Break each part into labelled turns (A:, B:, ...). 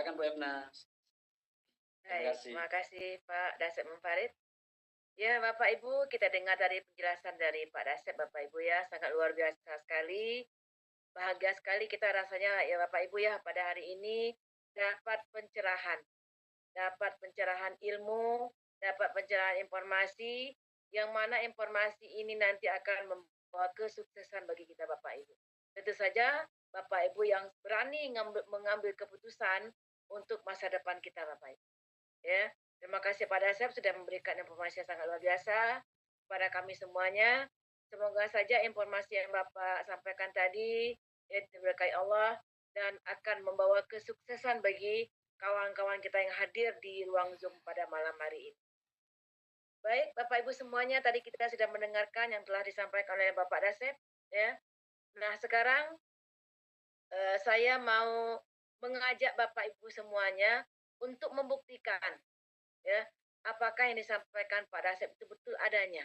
A: Silakan Bu Efna.
B: Terima kasih Pak Dasep Munfarid. Ya Bapak Ibu, kita dengar dari penjelasan dari Pak Dasep Bapak Ibu ya, sangat luar biasa sekali. Bahagia sekali kita rasanya ya Bapak Ibu ya, pada hari ini dapat pencerahan ilmu, dapat pencerahan informasi, yang mana informasi ini nanti akan membawa kesuksesan bagi kita Bapak Ibu. Tentu saja Bapak Ibu yang berani mengambil keputusan untuk masa depan kita Bapak Ibu. Ya, terima kasih Pak Dasep sudah memberikan informasi yang sangat luar biasa kepada kami semuanya. Semoga saja informasi yang Bapak sampaikan tadi diberkahi Allah dan akan membawa kesuksesan bagi kawan-kawan kita yang hadir di ruang Zoom pada malam hari ini. Baik, Bapak Ibu semuanya, tadi kita sudah mendengarkan yang telah disampaikan oleh Bapak Dasep. Ya. Nah, sekarang saya mau mengajak Bapak Ibu semuanya untuk membuktikan ya apakah yang disampaikan Pak Dasep itu betul adanya.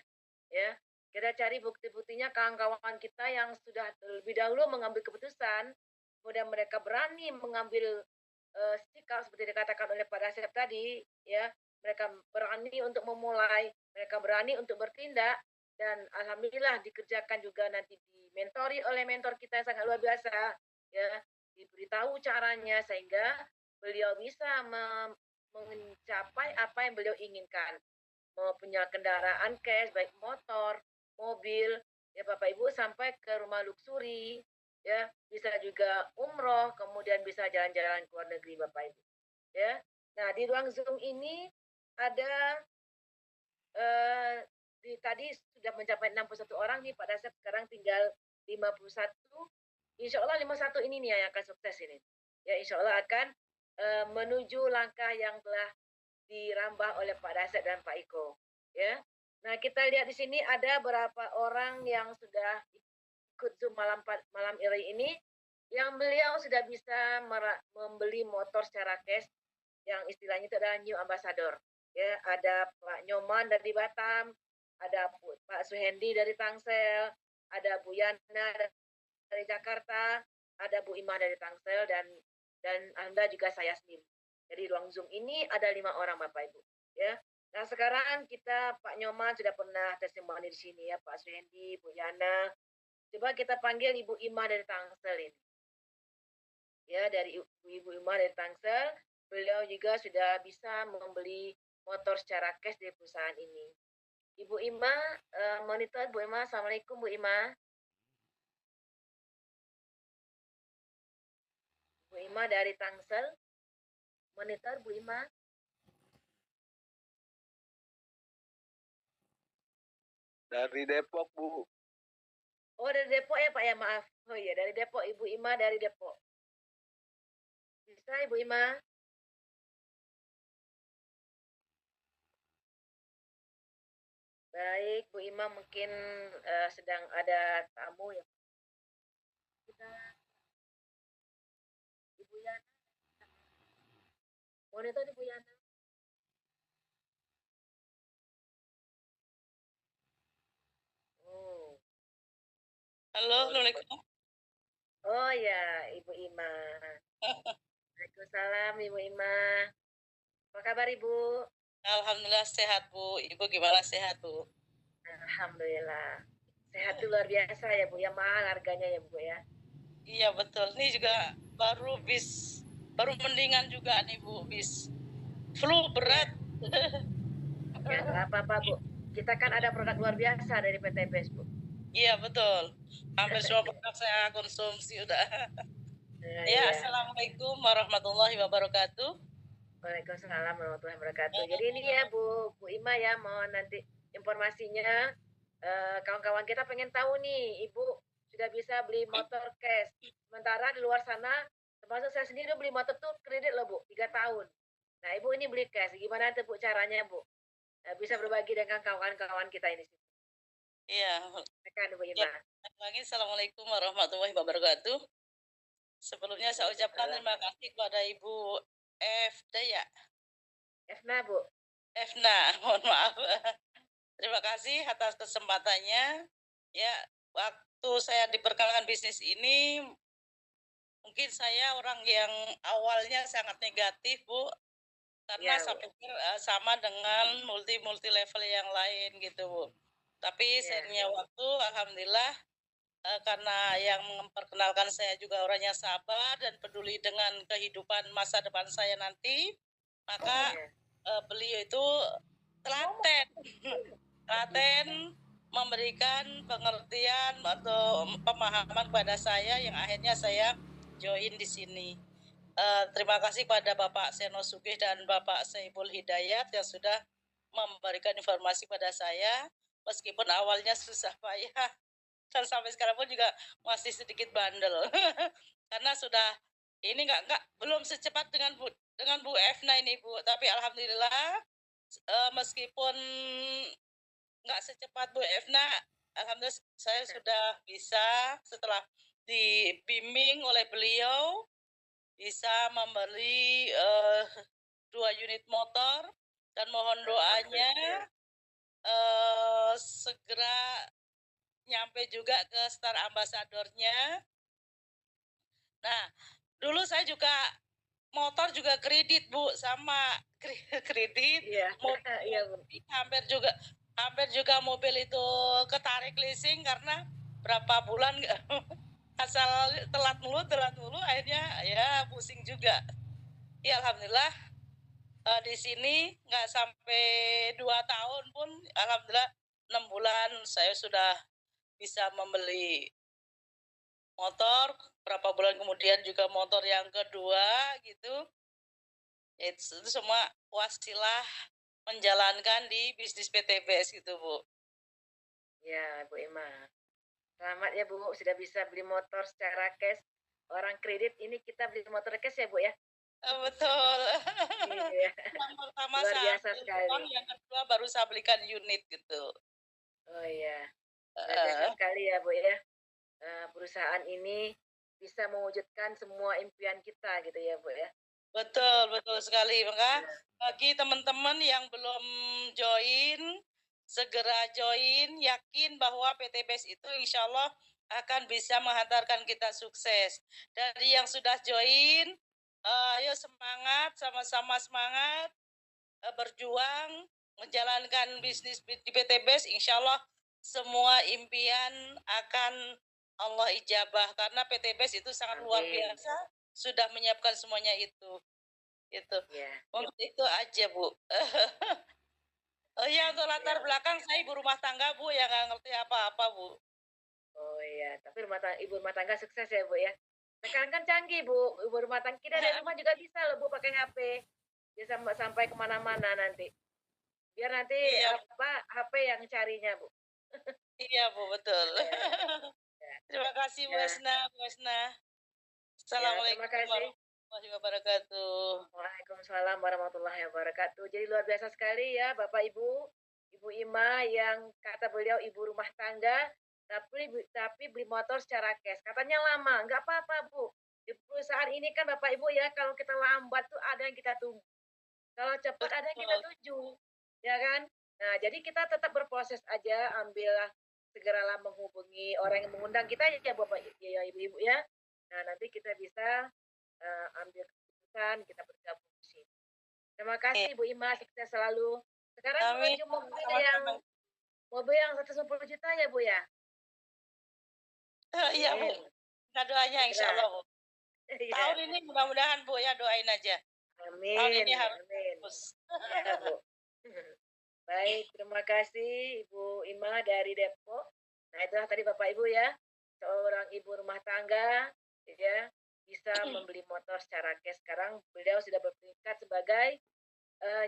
B: Ya, kita cari bukti-buktinya kawan-kawan kita yang sudah lebih dahulu mengambil keputusan, kemudian mereka berani mengambil sikap seperti dikatakan oleh Pak Dasep tadi, ya mereka berani untuk memulai, mereka berani untuk bertindak, dan alhamdulillah dikerjakan juga nanti dimentori oleh mentor kita yang sangat luar biasa, ya diberitahu caranya sehingga beliau bisa mencapai apa yang beliau inginkan. Mau punya kendaraan cash, baik motor, mobil, ya Bapak Ibu sampai ke rumah luksuri, ya bisa juga umroh, kemudian bisa jalan-jalan ke luar negeri Bapak Ibu. Ya, nah di ruang Zoom ini ada tadi sudah mencapai 61 orang nih Pak Dasep, sekarang tinggal 51. Insya Allah 51 ini nih yang akan sukses ini. Ya Insya Allah akan menuju langkah yang telah dirambah oleh Pak Dasep dan Pak Iko. Ya, nah kita lihat di sini ada berapa orang yang sudah ikut Zoom malam ini, yang beliau sudah bisa membeli motor secara cash, yang istilahnya itu adalah new ambassador. Ya, ada Pak Nyoman dari Batam, ada Pak Suhendi dari Tangsel, ada Bu Yana dari Jakarta, ada Bu Imah dari Tangsel, dan Anda juga saya sendiri. Jadi ruang Zoom ini ada 5 orang Bapak Ibu. Ya. Nah sekarang kita Pak Nyoman sudah pernah testimoni di sini ya, Pak Suhendi, Bu Yana. Coba kita panggil Ibu Imah dari Tangsel ini. Ya, dari Ibu Imah dari Tangsel, beliau juga sudah bisa membeli motor secara cash di perusahaan ini. Ibu Imah, monitor Bu Imah. Assalamualaikum Bu Imah. Bu Imah dari Tangsel. Monitor Bu Imah.
C: Dari Depok Bu.
B: Oh dari Depok ya Pak ya, maaf. Oh iya dari Depok, Ibu Imah dari Depok. Bisa Ibu Imah? Baik, Bu Imah mungkin sedang ada tamu ya. Kita Ibu Yana. Monitor Ibu Yana. Oh.
D: Halo, Assalamualaikum.
B: Oh ya, Ibu Imah. Waalaikumsalam Ibu Imah. Apa kabar Ibu?
D: Alhamdulillah sehat Bu. Ibu gimana sehat Bu?
B: Alhamdulillah. Sehat itu luar biasa ya Bu ya, mahal harganya ya Bu ya.
D: Iya betul. Ini juga baru mendingan juga nih Bu, bis flu berat.
B: Ya nggak apa-apa Bu. Kita kan ada produk luar biasa dari PT BES Bu.
D: Iya betul. Hampir semua produk saya konsumsi udah. Ya, Assalamualaikum warahmatullahi wabarakatuh.
B: Waalaikumsalam warahmatullahi wabarakatuh. Jadi ini ya Bu Ima ya, mau nanti informasinya kawan-kawan kita pengen tahu nih, Ibu sudah bisa beli motor cash. Sementara di luar sana, termasuk saya sendiri beli motor tuh kredit loh Bu, 3 tahun. Nah Ibu ini beli cash, gimana tuh Bu caranya Bu? Bisa berbagi dengan kawan-kawan kita ini.
D: Iya.
B: Silakan Bu Ima.
D: Lagi Assalamualaikum warahmatullahi wabarakatuh. Sebelumnya saya ucapkan terima kasih kepada Ibu Efna ya.
B: Efna Bu.
D: Efna, mohon maaf. Terima kasih atas kesempatannya. Ya, waktu saya diperkenalkan bisnis ini mungkin saya orang yang awalnya sangat negatif, Bu, karena
B: Ya,
D: saya
B: Bu.
D: pikir sama dengan multi level yang lain gitu, Bu. Tapi
B: Ya.
D: seiringnya waktu, alhamdulillah, karena yang memperkenalkan saya juga orangnya sabar dan peduli dengan kehidupan masa depan saya nanti, maka
B: Ya.
D: beliau itu telaten, telaten memberikan pengertian atau pemahaman kepada saya yang akhirnya saya join di sini. Terima kasih pada Bapak Seno Sugih dan Bapak Saiful Hidayat yang sudah memberikan informasi pada saya, meskipun awalnya susah payah dan sampai sekarang pun juga masih sedikit bandel. Karena sudah ini nggak belum secepat dengan Bu Efna ini, Bu, tapi alhamdulillah meskipun nggak secepat Bu Efna, alhamdulillah saya sudah bisa setelah dibimbing oleh beliau bisa membeli 2 unit motor dan mohon doanya segera nyampe juga ke Star Ambassador-nya. Nah, dulu saya juga motor juga kredit, Bu, sama kredit.
B: Iya. Iya, Bu.
D: Hampir juga mobil itu ketarik leasing karena berapa bulan nggak asal telat mulu akhirnya ya pusing juga. Ya alhamdulillah di sini nggak sampai 2 tahun pun alhamdulillah 6 bulan saya sudah bisa membeli motor, berapa bulan kemudian juga motor yang kedua gitu. Itu semua wasilah menjalankan di bisnis PTBS gitu, Bu.
B: Ya, Bu Ima. Selamat ya, Bu, sudah bisa beli motor secara cash. Orang kredit ini kita beli motor cash ya, Bu ya?
D: Betul.
B: Iya.
D: Yang pertama
B: Luar
D: saya
B: biasa
D: ambil
B: sekali.
D: uang, yang kedua baru saya belikan unit gitu.
B: Oh iya. Luar biasa sekali ya, Bu ya. Perusahaan ini bisa mewujudkan semua impian kita gitu ya, Bu ya.
D: Betul sekali. Maka bagi teman-teman yang belum join, segera join, yakin bahwa PTBS itu insya Allah akan bisa menghantarkan kita sukses. Dari yang sudah join, ayo semangat, sama-sama semangat, berjuang, menjalankan bisnis di PTBS, insya Allah semua impian akan Allah ijabah. Karena PTBS itu sangat luar biasa, sudah menyiapkan semuanya itu. Gitu.
B: Ya.
D: Untuk itu aja, Bu. Oh iya, untuk latar belakang saya ibu rumah tangga, Bu, yang nggak ngerti apa-apa, Bu.
B: Oh iya, tapi ibu rumah tangga sukses ya, Bu ya. Sekarang kan canggih, Bu. Ibu rumah tangga kita dari rumah juga bisa loh, Bu, pakai HP. Bisa sampai kemana-mana nanti. Biar nanti
D: Iya,
B: HP yang carinya, Bu.
D: iya, Bu, betul.
B: Ya.
D: Terima kasih, Bu
B: Ya.
D: Esna, Bu Esna.
B: Ya, terima
D: Assalamualaikum
B: kasih.
D: warahmatullahi wabarakatuh.
B: Waalaikumsalam warahmatullahi wabarakatuh. Jadi luar biasa sekali ya Bapak Ibu, Ibu Ima yang kata beliau ibu rumah tangga, tapi beli motor secara cash. Katanya lama, nggak apa-apa Bu. Di perusahaan ini kan Bapak Ibu ya, kalau kita lambat tuh ada yang kita tunggu. Kalau cepat ada yang kita
D: Betul.
B: tuju, ya kan? Nah, jadi kita tetap berproses aja, ambillah segeralah menghubungi orang yang mengundang kita ya Bapak ya Ibu-ibu ya. Nah, nanti kita bisa ambil keputusan, kita bergabung di sini. Terima kasih Bu Ima, sukses selalu. Sekarang
D: Amin.
B: menuju mobil yang 110 juta ya Bu ya?
D: Iya, Bu. Kita doanya insya Allah, Bu.
B: Iya.
D: Tahun ini mudah-mudahan, Bu, ya doain aja.
B: Amin.
D: Tahun ini harus
B: Amin.
D: bagus.
B: Ya, Bu. Baik, terima kasih Ibu Ima dari Depok. Nah, itulah tadi Bapak Ibu ya, seorang ibu rumah tangga ya bisa membeli motor secara cash. Sekarang beliau sudah berperingkat sebagai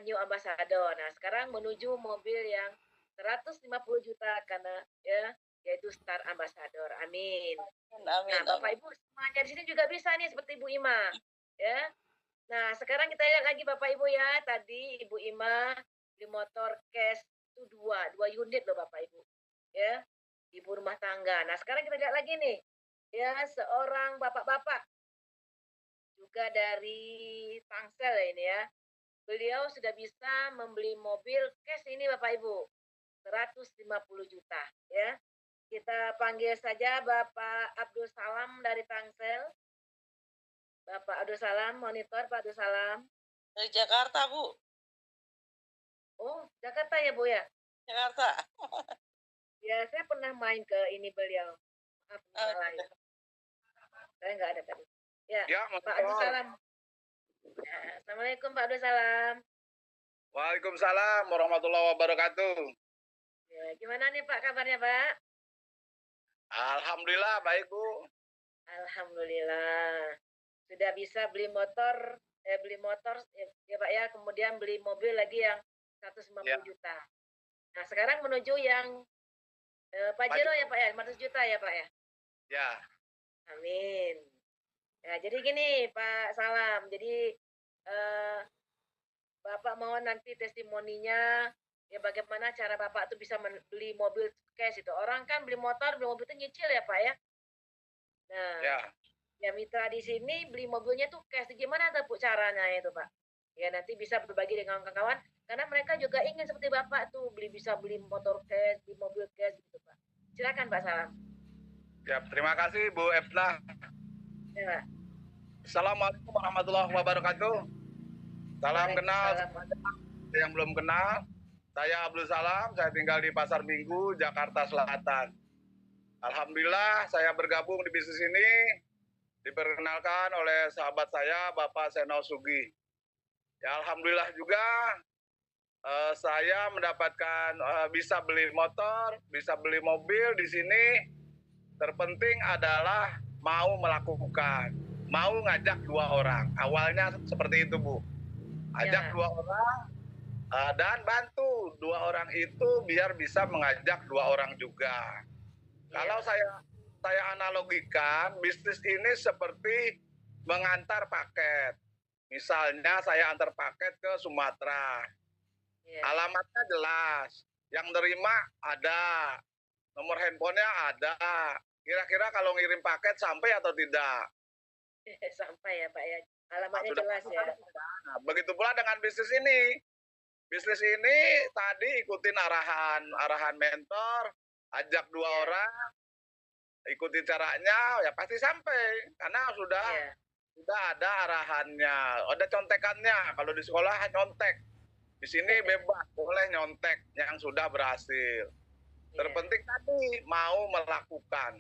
B: new ambassador. Nah, sekarang menuju mobil yang 150 juta karena ya yaitu Star Ambassador. Amin.
D: Amin.
B: Nah, Bapak Ibu semuanya di sini juga bisa nih seperti Ibu Ima. Ya. Nah, sekarang kita lihat lagi Bapak Ibu ya. Tadi Ibu Ima beli motor cash itu dua unit loh Bapak Ibu. Ya. Ibu rumah tangga. Nah, sekarang kita lihat lagi nih. Ya, seorang bapak-bapak juga dari Tangsel ini ya. Beliau sudah bisa membeli mobil cash ini Bapak Ibu. 150 juta ya. Kita panggil saja Bapak Abdul Salam dari Tangsel. Bapak Abdul Salam, monitor Pak Abdul Salam.
D: Dari Jakarta, Bu.
B: Oh, Jakarta ya, Bu ya?
D: Jakarta.
B: Ya, saya pernah main ke ini beliau. Maaf, salah ya. Saya nggak ada tadi. Ya,
C: Ya,
B: Pak Abdul
C: monitor.
B: Salam. Ya, Assalamualaikum Pak Abdul Salam.
C: Waalaikumsalam warahmatullahi wabarakatuh.
B: Ya, gimana nih Pak kabarnya Pak?
C: Alhamdulillah baik, Bu.
B: Alhamdulillah. Sudah bisa beli motor, ya Pak ya, kemudian beli mobil lagi yang 150
C: Ya.
B: juta. Nah, sekarang menuju yang Pajero ya Pak ya, 500 juta ya Pak ya?
C: Ya.
B: Amin. Ya, jadi gini Pak Salam, jadi Bapak mohon nanti testimoninya, ya bagaimana cara Bapak tuh bisa beli mobil cash itu. Orang kan beli motor, beli mobil itu nyicil ya Pak ya? Nah,
C: Ya.
B: ya mitra di sini beli mobilnya tuh cash. Gimana tuh Bu caranya itu Pak? Ya nanti bisa berbagi dengan kawan-kawan, karena mereka juga ingin seperti Bapak tuh bisa beli motor cash, beli mobil cash gitu Pak. Silakan Pak Salam.
C: Ya, terima kasih Bu Efna.
B: Ya Pak.
C: Assalamualaikum warahmatullahi wabarakatuh. Salam kenal
B: Waalaikumsalam.
C: yang belum kenal. Saya Abdul Salam, saya tinggal di Pasar Minggu, Jakarta Selatan. Alhamdulillah saya bergabung di bisnis ini diperkenalkan oleh sahabat saya Bapak Seno Sugi. Ya, alhamdulillah juga saya mendapatkan bisa beli motor, bisa beli mobil di sini. Terpenting adalah mau melakukan, mau ngajak 2 orang. Awalnya seperti itu, Bu. Ajak 2 orang dan bantu 2 orang itu biar bisa mengajak 2 orang juga. Kalau saya analogikan, bisnis ini seperti mengantar paket. Misalnya saya antar paket ke Sumatera. Alamatnya jelas, yang nerima ada, nomor handphonenya ada. Kira-kira kalau ngirim paket sampai atau tidak?
B: Sampai ya Pak ya. Alamatnya jelas ya.
C: Nah, begitu pula dengan bisnis ini. Bisnis ini tadi ikutin arahan mentor, ajak 2 orang, ikuti caranya, ya pasti sampai. Karena sudah ada arahannya, ada contekannya. Kalau di sekolah nyontek, di sini bebas, boleh nyontek yang sudah berhasil. Terpenting tadi mau melakukan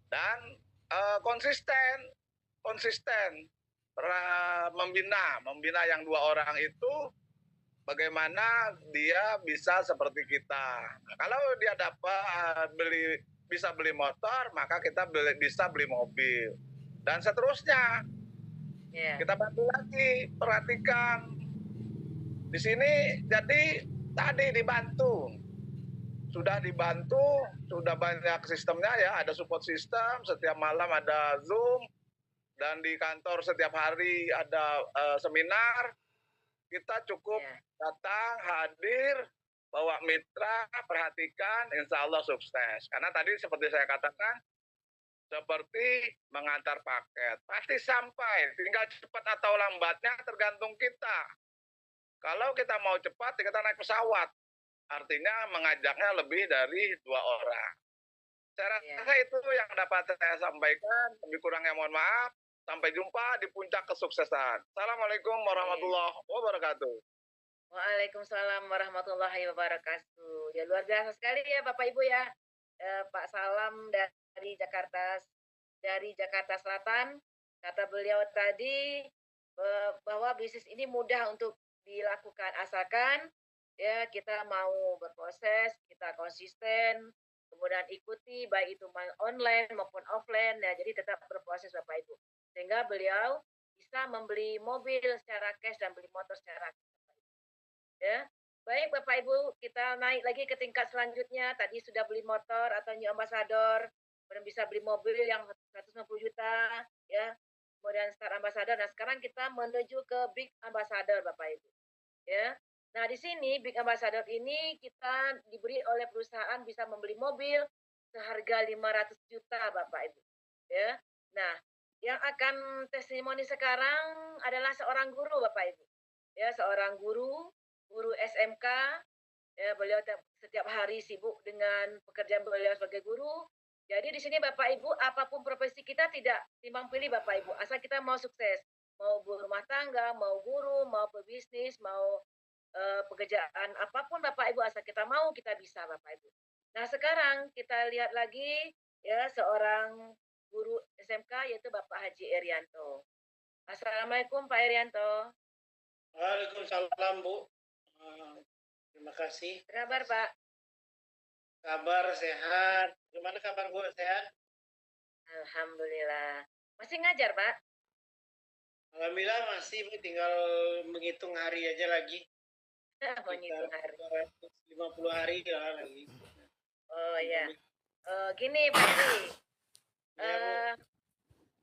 C: dan konsisten membina yang 2 orang itu bagaimana dia bisa seperti kita. Nah, kalau dia dapat bisa beli motor, maka kita bisa beli mobil dan seterusnya. Kita bantu lagi, perhatikan di sini. Jadi tadi sudah dibantu, sudah banyak sistemnya ya, ada support system, setiap malam ada Zoom, dan di kantor setiap hari ada seminar. Kita cukup datang, hadir, bawa mitra, perhatikan, insya Allah sukses. Karena tadi seperti saya katakan, seperti mengantar paket. Pasti sampai, tinggal cepat atau lambatnya tergantung kita. Kalau kita mau cepat, kita naik pesawat. Artinya mengajaknya lebih dari 2 orang. Saya rasa itu yang dapat saya sampaikan. Lebih kurangnya mohon maaf. Sampai jumpa di puncak kesuksesan. Assalamualaikum warahmatullahi wabarakatuh.
B: Waalaikumsalam warahmatullahi wabarakatuh. Ya luar biasa sekali ya Bapak Ibu ya. Pak Salam dari Jakarta Selatan. Kata beliau tadi bahwa bisnis ini mudah untuk dilakukan asalkan ya kita mau berproses, kita konsisten, kemudian ikuti baik itu online maupun offline ya. Jadi tetap berproses Bapak Ibu. Sehingga beliau bisa membeli mobil secara cash dan beli motor secara cash. Ya. Baik Bapak Ibu, kita naik lagi ke tingkat selanjutnya. Tadi sudah beli motor atau new ambassador, kemudian bisa beli mobil yang 150 juta, ya. Kemudian start ambassador. Nah, sekarang kita menuju ke big ambassador Bapak Ibu. Ya. Nah, di sini big ambassador ini kita diberi oleh perusahaan bisa membeli mobil seharga 500 juta Bapak Ibu. Ya. Nah, yang akan testimoni sekarang adalah seorang guru Bapak Ibu. Ya, seorang guru SMK. Ya, beliau setiap hari sibuk dengan pekerjaan beliau sebagai guru. Jadi di sini Bapak Ibu, apapun profesi kita tidak timbang pilih Bapak Ibu, asal kita mau sukses. Mau rumah tangga, mau guru, mau pebisnis, mau pekerjaan apapun Bapak Ibu, asal kita mau kita bisa Bapak Ibu. Nah sekarang kita lihat lagi ya seorang guru SMK yaitu Bapak Haji Erianto. Assalamualaikum Pak Erianto.
A: Waalaikumsalam Bu. Terima kasih.
B: Kabar Pak?
A: Kabar sehat. Gimana kabar Bu? Sehat?
B: Alhamdulillah. Masih ngajar Pak?
A: Alhamdulillah masih Bu, tinggal menghitung hari aja lagi.
B: Menghitung hari.
A: 250 hari lah lagi.
B: Oh ya. Gini Pak Haji.
A: Ya, Bu.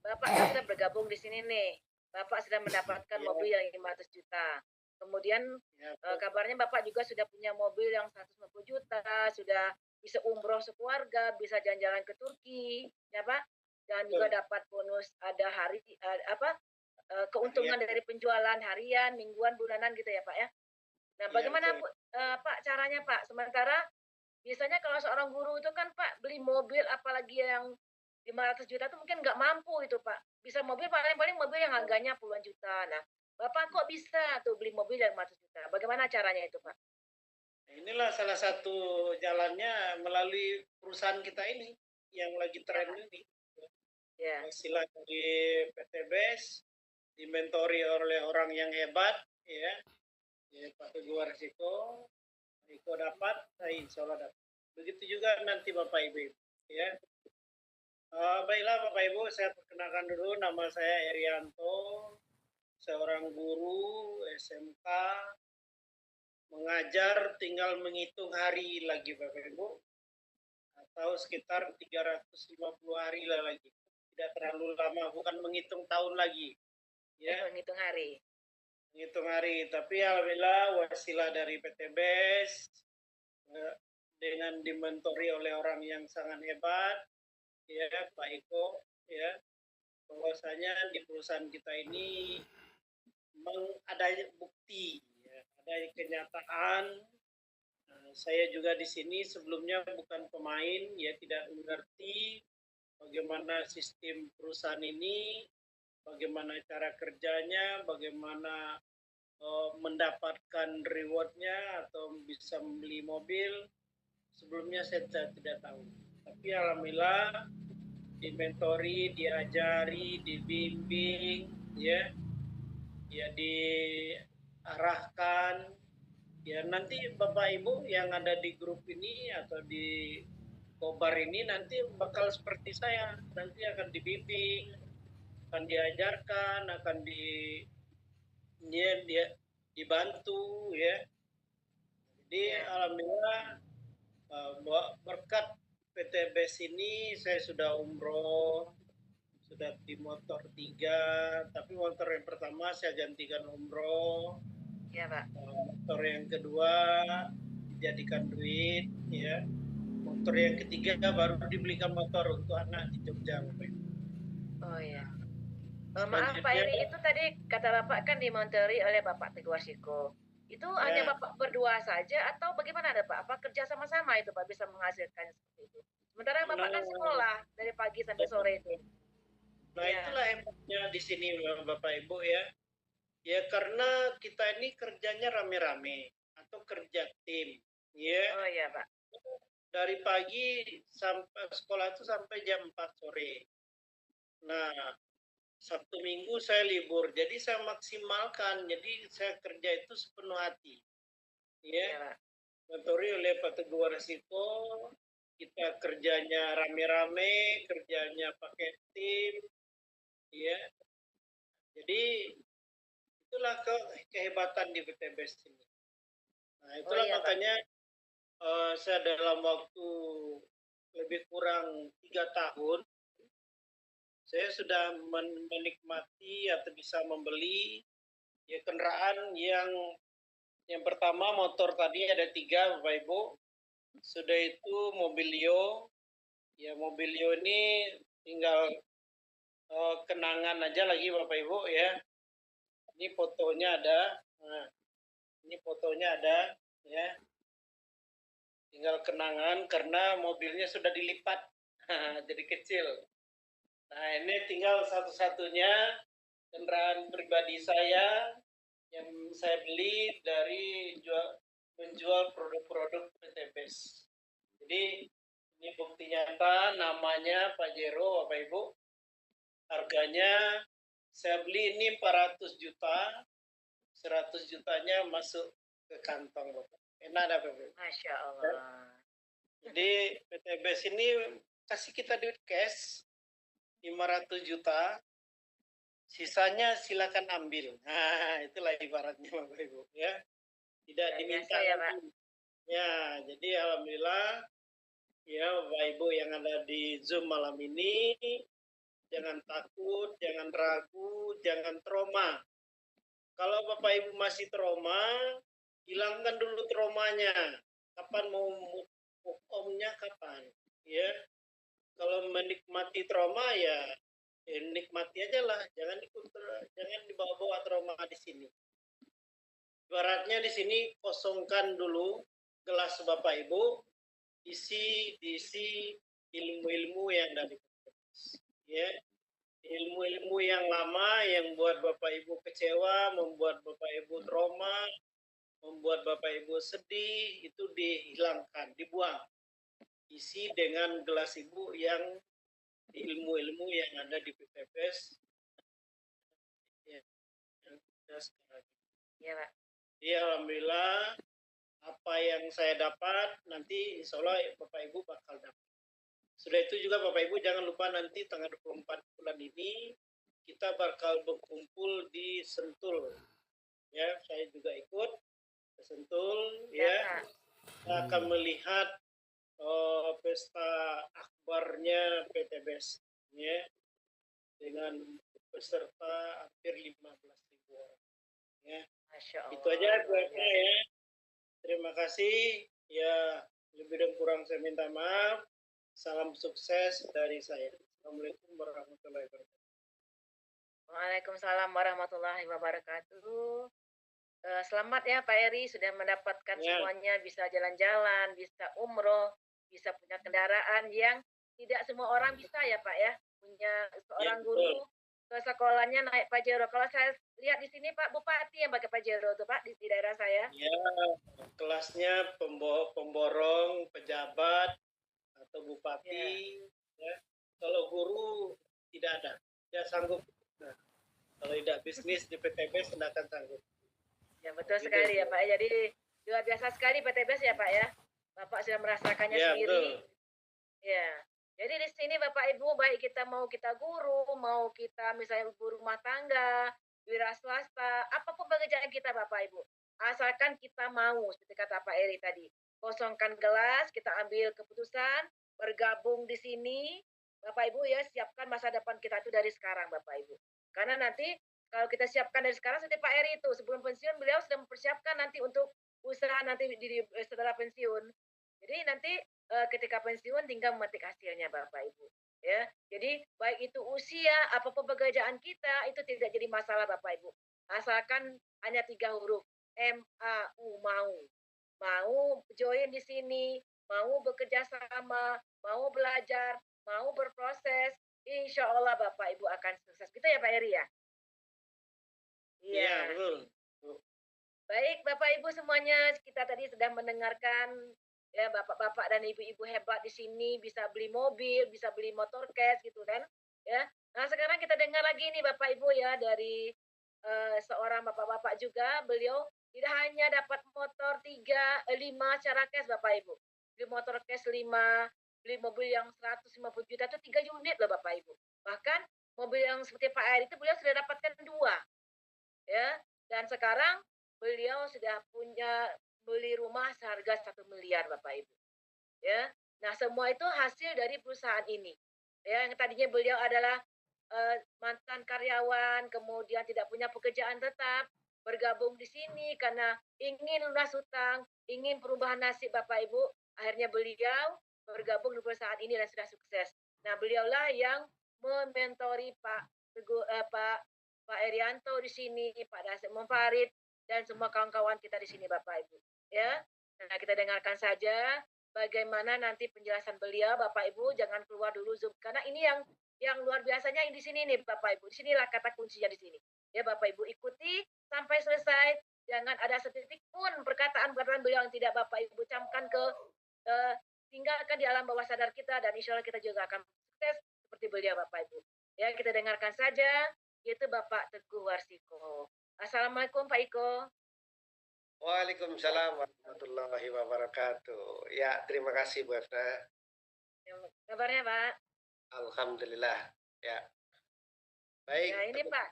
B: Bapak kan sudah bergabung di sini nih. Bapak sudah mendapatkan
A: Ya.
B: mobil yang 500 juta. Kemudian
A: Ya, Bu.
B: kabarnya Bapak juga sudah punya mobil yang 150 juta, sudah bisa umroh sekeluarga, bisa jalan-jalan ke Turki, ya Pak. Dan juga dapat bonus ada hari keuntungan dari penjualan harian, mingguan, bulanan gitu ya Pak ya. Nah,
A: Iya,
B: bagaimana
A: betul.
B: Pak caranya Pak? Sementara biasanya kalau seorang guru itu kan Pak beli mobil apalagi yang 500 juta itu mungkin nggak mampu itu Pak. Bisa mobil paling-paling mobil yang harganya puluhan juta. Nah, Bapak kok bisa tuh beli mobil yang 500 juta? Bagaimana caranya itu Pak?
A: Nah, inilah salah satu jalannya melalui perusahaan kita ini yang lagi tren ini.
B: Ya.
A: Hasil dari PTBS, dimentori oleh orang yang hebat, ya Pak Teguh Warsito, Iko dapat, saya insya Allah dapat. Begitu juga nanti Bapak Ibu, ya. Baiklah Bapak Ibu, saya perkenalkan dulu, nama saya Erianto, seorang guru SMK, mengajar tinggal menghitung hari lagi Bapak Ibu, atau sekitar 350 hari lah lagi. Tidak terlalu lama, bukan menghitung tahun lagi. Ya,
B: Menghitung hari.
A: menghitung hari, tapi alhamdulillah wasilah dari PTBS dengan dimentori oleh orang yang sangat hebat, ya Pak Iko, ya bahwasanya di perusahaan kita ini memang ada bukti, ya, ada kenyataan. Saya juga di sini sebelumnya bukan pemain, ya tidak mengerti bagaimana sistem perusahaan ini, bagaimana cara kerjanya, bagaimana mendapatkan rewardnya atau bisa membeli mobil. Sebelumnya saya tidak tahu. Tapi alhamdulillah dimentori, diajari, dibimbing, ya diarahkan. Ya nanti Bapak Ibu yang ada di grup ini atau di Kobar ini nanti bakal seperti saya, nanti akan dibimbing, akan diajarkan, akan dibantu, ya. Jadi alhamdulillah berkat PTBS ini saya sudah umroh, sudah di motor 3, tapi motor yang pertama saya gantikan umroh.
B: Ya Pak.
A: Motor yang kedua dijadikan duit, ya. Motor yang ketiga baru dibelikan motor untuk anak di Jogja.
B: Oh ya. Maaf Pak Eri, itu tadi kata Bapak kan dimentori oleh Bapak Teguh Warsito. Itu hanya Bapak berdua saja atau bagaimana ada Pak? Apa kerja sama-sama itu Pak bisa menghasilkan seperti itu? Sementara Bapak kan sekolah dari pagi sampai sore itu.
A: Nah itulah hebatnya di sini Bapak Ibu ya. Ya karena kita ini kerjanya rame-rame atau kerja tim. Ya.
B: Oh iya Pak.
A: Dari pagi sampai sekolah itu sampai jam 4 sore. Nah, Sabtu Minggu saya libur, jadi saya maksimalkan. Jadi saya kerja itu sepenuh hati. Ya. Mentori oleh Pak Teguh Warsito, kita kerjanya rame-rame, kerjanya pakai tim. Ya. Jadi itulah kehebatan di PTBS ini. Nah, itulah makanya saya dalam waktu lebih kurang 3 tahun saya sudah menikmati atau bisa membeli ya kendaraan yang pertama motor tadi ada 3 Bapak Ibu. Sudah itu Mobilio. Ya Mobilio ini tinggal kenangan aja lagi Bapak Ibu ya. Ini fotonya ada. Nah, ini fotonya ada ya. Tinggal kenangan karena mobilnya sudah dilipat. jadi kecil. Nah, ini tinggal satu-satunya kendaraan pribadi saya yang saya beli dari menjual produk-produk PT BES. Jadi ini bukti nyata, namanya Pajero, Bapak Ibu. Harganya saya beli ini 400 juta, 100 jutanya masuk ke kantong Bapak. Enak ada Bapak Ibu.
B: Masya Allah.
A: Jadi PT BES ini kasih kita duit cash 500 juta, sisanya silakan ambil. Nah, itulah ibaratnya Bapak Ibu ya. Tidak diminta
B: ya, Pak.
A: Ya, jadi alhamdulillah ya Bapak Ibu yang ada di Zoom malam ini, jangan takut, jangan ragu, jangan trauma. Kalau Bapak Ibu masih trauma, hilangkan dulu traumanya. Kapan mau move on-nya kapan? Ya. Kalau menikmati trauma ya nikmati aja lah, jangan dibawa-bawa trauma di sini. Ibaratnya di sini kosongkan dulu gelas Bapak Ibu, diisi ilmu-ilmu yang dari ya, ilmu-ilmu yang lama yang buat Bapak Ibu kecewa, membuat Bapak Ibu trauma, membuat Bapak Ibu sedih, itu dihilangkan, dibuang. Isi dengan gelas Ibu yang ilmu-ilmu yang ada di PTBES. Ya, yang kita sekarang.
B: Ya, Pak.
A: Ya, alhamdulillah apa yang saya dapat nanti insya Allah Bapak Ibu bakal dapat. Sudah itu juga Bapak Ibu jangan lupa nanti tanggal 24 bulan ini kita bakal berkumpul di Sentul. Ya, saya juga ikut ke Sentul ya. Kita akan melihat pesta akbarnya PTBES ya, dengan peserta hampir 15.000 orang. Ya.
B: Masya Allah.
A: Itu aja buatnya ya. Terima kasih. Ya, lebih dan kurang saya minta maaf. Salam sukses dari saya. Assalamualaikum warahmatullahi wabarakatuh.
B: Waalaikumsalam warahmatullahi wabarakatuh. Selamat ya Pak Eri sudah mendapatkan semuanya, bisa jalan-jalan, bisa umroh, bisa punya kendaraan yang tidak semua orang bisa ya Pak ya. Punya seorang guru ke sekolahnya naik Pajero. Kalau saya lihat di sini Pak Bupati yang pakai Pajero tuh Pak di daerah saya.
A: Ya, kelasnya pemborong, pejabat atau bupati. Ya. Kalau guru tidak ada, tidak sanggup. Nah, kalau tidak bisnis di PTBES tidak akan sanggup.
B: Ya betul sekali ya Pak. Jadi luar biasa sekali PTBES ya Pak ya. Bapak sudah merasakannya sendiri.
A: Betul.
B: Ya. Jadi di sini Bapak Ibu baik kita guru, mau kita misalnya ibu rumah tangga, wira swasta, apapun pekerjaan kita Bapak Ibu. Asalkan kita mau seperti kata Pak Eri tadi. Kosongkan gelas, kita ambil keputusan, bergabung di sini. Bapak Ibu ya siapkan masa depan kita itu dari sekarang Bapak Ibu. Karena nanti kalau kita siapkan dari sekarang seperti Pak Eri itu sebelum pensiun beliau sudah mempersiapkan nanti untuk usaha nanti setelah pensiun. Jadi nanti ketika pensiun tinggal memetik hasilnya Bapak Ibu. Ya, jadi baik itu usia apapun pekerjaan kita itu tidak jadi masalah Bapak Ibu. Asalkan hanya 3 huruf MAU mau join di sini, mau bekerja sama, mau belajar, mau berproses, insya Allah Bapak Ibu akan sukses. Gitu ya Pak Eri ya?
A: Iya, betul.
B: Baik Bapak Ibu semuanya, kita tadi sudah mendengarkan ya bapak-bapak dan ibu-ibu hebat di sini bisa beli mobil, bisa beli motor cash gitu kan. Ya. Nah, sekarang kita dengar lagi nih Bapak Ibu ya dari seorang bapak-bapak juga, beliau tidak hanya dapat motor 5 secara cash Bapak Ibu. Beli motor cash 5, beli mobil yang 150 juta itu 3 unit loh Bapak Ibu. Bahkan mobil yang seperti Pak Air itu beliau sudah dapatkan 2. Ya. Dan sekarang beliau sudah beli rumah seharga 1 miliar Bapak Ibu. Ya. Nah, semua itu hasil dari perusahaan ini. Ya, yang tadinya beliau adalah mantan karyawan, kemudian tidak punya pekerjaan tetap, bergabung di sini karena ingin lunas hutang, ingin perubahan nasib Bapak Ibu. Akhirnya beliau bergabung di perusahaan ini dan sudah sukses. Nah, beliaulah yang mementori Pak Erianto di sini, Pak Dasep Monfarid, dan semua kawan-kawan kita di sini Bapak Ibu. Ya, nah kita dengarkan saja bagaimana nanti penjelasan beliau. Bapak Ibu jangan keluar dulu Zoom karena ini yang luar biasanya di sini nih Bapak Ibu. Di sinilah kata kuncinya di sini. Ya Bapak Ibu ikuti sampai selesai. Jangan ada setitik pun perkataan-perkataan beliau yang tidak Bapak Ibu camkan tinggalkan di alam bawah sadar kita dan insya Allah kita juga akan sukses seperti beliau Bapak Ibu. Ya kita dengarkan saja yaitu Bapak Teguh Warsiko. Assalamualaikum Pak Iko.
E: Waalaikumsalam warahmatullahi wabarakatuh. Ya, terima kasih Bu Efna.
B: Kabarnya Pak?
E: Alhamdulillah. Ya. Baik.
B: Ya ini Pak.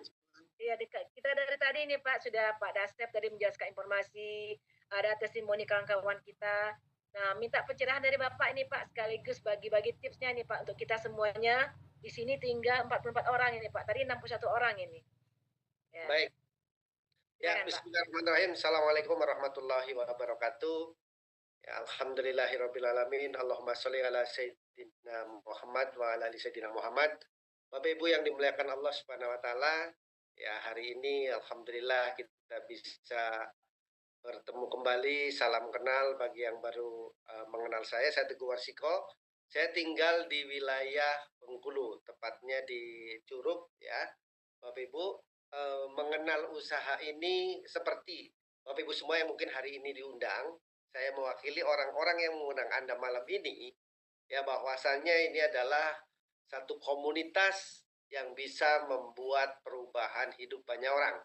B: Ya, kita dari tadi ini Pak sudah Pak Dasep tadi menjelaskan informasi, ada testimoni kawan-kawan kita. Nah, minta pencerahan dari Bapak ini Pak sekaligus bagi-bagi tipsnya nih Pak untuk kita semuanya. Di sini tinggal 44 orang ini Pak. Tadi 61 orang ini. Ya.
E: Baik. Ya, bismillahirrahmanirrahim. Assalamualaikum warahmatullahi wabarakatuh. Ya, alhamdulillahirrabbilalamin. Allahumma sholli ala sayyidina Muhammad wa ala ali sayyidina Muhammad. Bapak Ibu yang dimuliakan Allah Subhanahu wa taala, ya hari ini alhamdulillah kita bisa bertemu kembali. Salam kenal bagi yang baru mengenal saya Teguh Warsiko. Saya tinggal di wilayah Bengkulu, tepatnya di Curug ya. Bapak Ibu mengenal usaha ini seperti Bapak Ibu semua yang mungkin hari ini diundang, saya mewakili orang-orang yang mengundang Anda malam ini, ya bahwasannya ini adalah satu komunitas yang bisa membuat perubahan hidup banyak orang.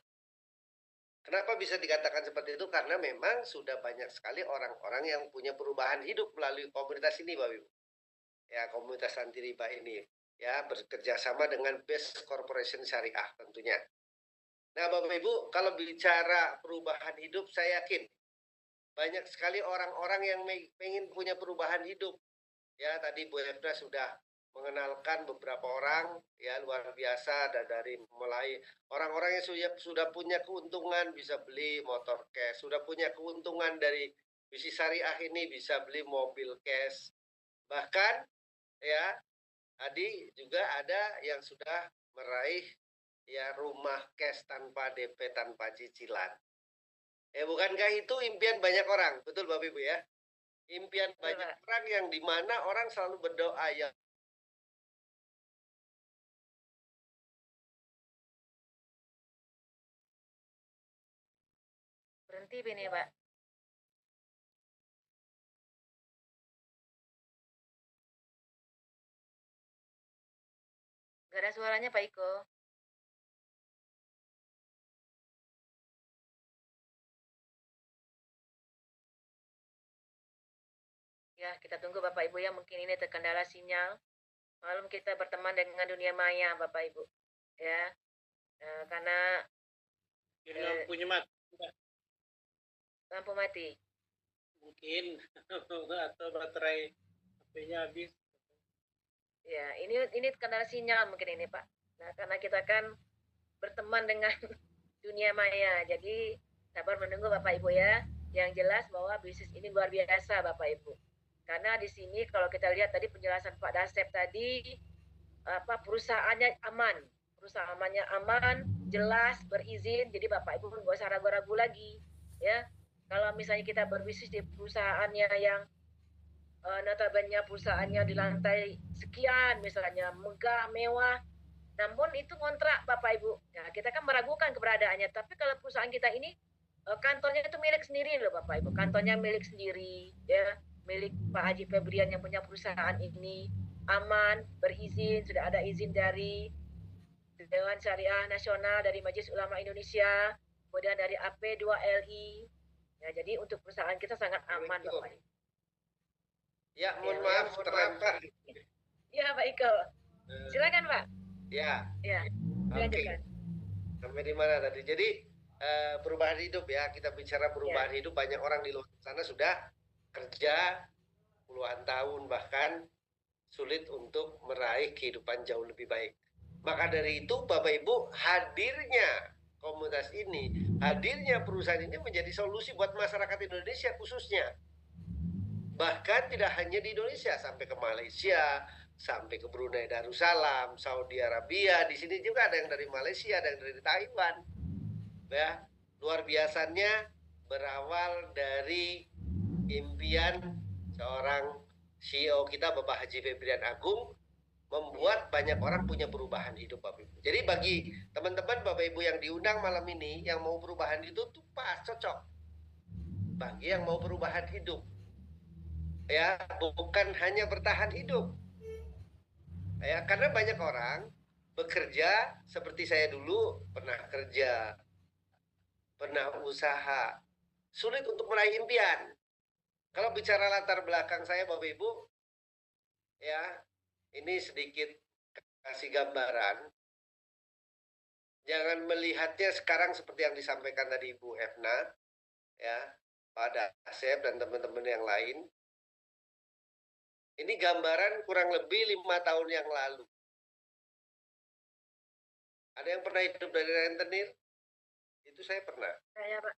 E: Kenapa bisa dikatakan seperti itu? Karena memang sudah banyak sekali orang-orang yang punya perubahan hidup melalui komunitas ini, Bapak Ibu. Ya, komunitas anti riba ini, ya bekerja sama dengan Best Corporation Syariah tentunya. Nah, Bapak Ibu, kalau bicara perubahan hidup, saya yakin banyak sekali orang-orang yang ingin punya perubahan hidup. Ya, tadi Bu Efna sudah mengenalkan beberapa orang, ya luar biasa, dari mulai orang-orang yang sudah punya keuntungan bisa beli motor cash, sudah punya keuntungan dari bisnis syariah ini bisa beli mobil cash. Bahkan, ya, tadi juga ada yang sudah meraih ya rumah cash tanpa DP, tanpa cicilan. Bukankah itu impian banyak orang? Betul Bapak Ibu ya? Impian banyak orang yang dimana orang selalu berdoa ya.
B: Berhenti ini Pak. Gak ada suaranya Pak Iko. Ya, kita tunggu Bapak Ibu ya, mungkin ini terkendala sinyal. Malam kita berteman dengan dunia maya Bapak Ibu. Ya. Karena
A: lampunya mati.
B: Lampu mati.
A: Mungkin atau baterai HP-nya habis.
B: Ya, ini kendala sinyal mungkin ini Pak. Nah, karena kita kan berteman dengan dunia maya, jadi sabar menunggu Bapak Ibu ya. Yang jelas bahwa bisnis ini luar biasa Bapak Ibu. Karena di sini kalau kita lihat tadi penjelasan Pak Dasep tadi, perusahaannya aman, perusahaannya aman, jelas, berizin. Jadi Bapak Ibu nggak usah ragu-ragu lagi, ya. Kalau misalnya kita berbisnis di perusahaannya yang notabene perusahaannya di lantai sekian, misalnya megah, mewah, namun itu kontrak Bapak Ibu. Nah, kita kan meragukan keberadaannya. Tapi kalau perusahaan kita ini kantornya itu milik sendiri loh Bapak Ibu. Kantornya milik sendiri, ya, milik Pak Haji Febrian yang punya perusahaan ini, aman, berizin, sudah ada izin dari Dewan Syariah Nasional, dari Majelis Ulama Indonesia, kemudian dari AP2LI. Ya, jadi untuk perusahaan kita sangat aman Bapak Ibu.
E: Ya, mohon maaf terlempar.
B: Ya, Pak Iko. Silakan, Pak.
E: Ya.
B: Ya. Lanjutkan.
E: Sampai di mana tadi? Jadi perubahan hidup ya, kita bicara perubahan hidup, banyak orang di luar sana sudah kerja puluhan tahun bahkan sulit untuk meraih kehidupan jauh lebih baik. Maka dari itu Bapak Ibu, hadirnya komunitas ini, hadirnya perusahaan ini menjadi solusi buat masyarakat Indonesia khususnya. Bahkan tidak hanya di Indonesia, sampai ke Malaysia, sampai ke Brunei Darussalam, Saudi Arabia, di sini juga ada yang dari Malaysia, ada yang dari Taiwan. Ya, luar biasanya berawal dari impian seorang CEO kita Bapak Haji Febrian Agung membuat banyak orang punya perubahan hidup Bapak Ibu. Jadi bagi teman-teman Bapak Ibu yang diundang malam ini yang mau perubahan hidup tuh pas cocok. Bagi yang mau perubahan hidup. Ya, bukan hanya bertahan hidup. Ya, karena banyak orang bekerja seperti saya dulu pernah kerja, pernah usaha, sulit untuk meraih impian. Kalau bicara latar belakang saya Bapak Ibu, ya, ini sedikit kasih gambaran. Jangan melihatnya sekarang seperti yang disampaikan tadi Ibu Efna, ya, pada Asep dan teman-teman yang lain. Ini gambaran kurang lebih 5 tahun yang lalu. Ada yang pernah hidup dari rentenir? Itu saya pernah.
B: Saya, Pak.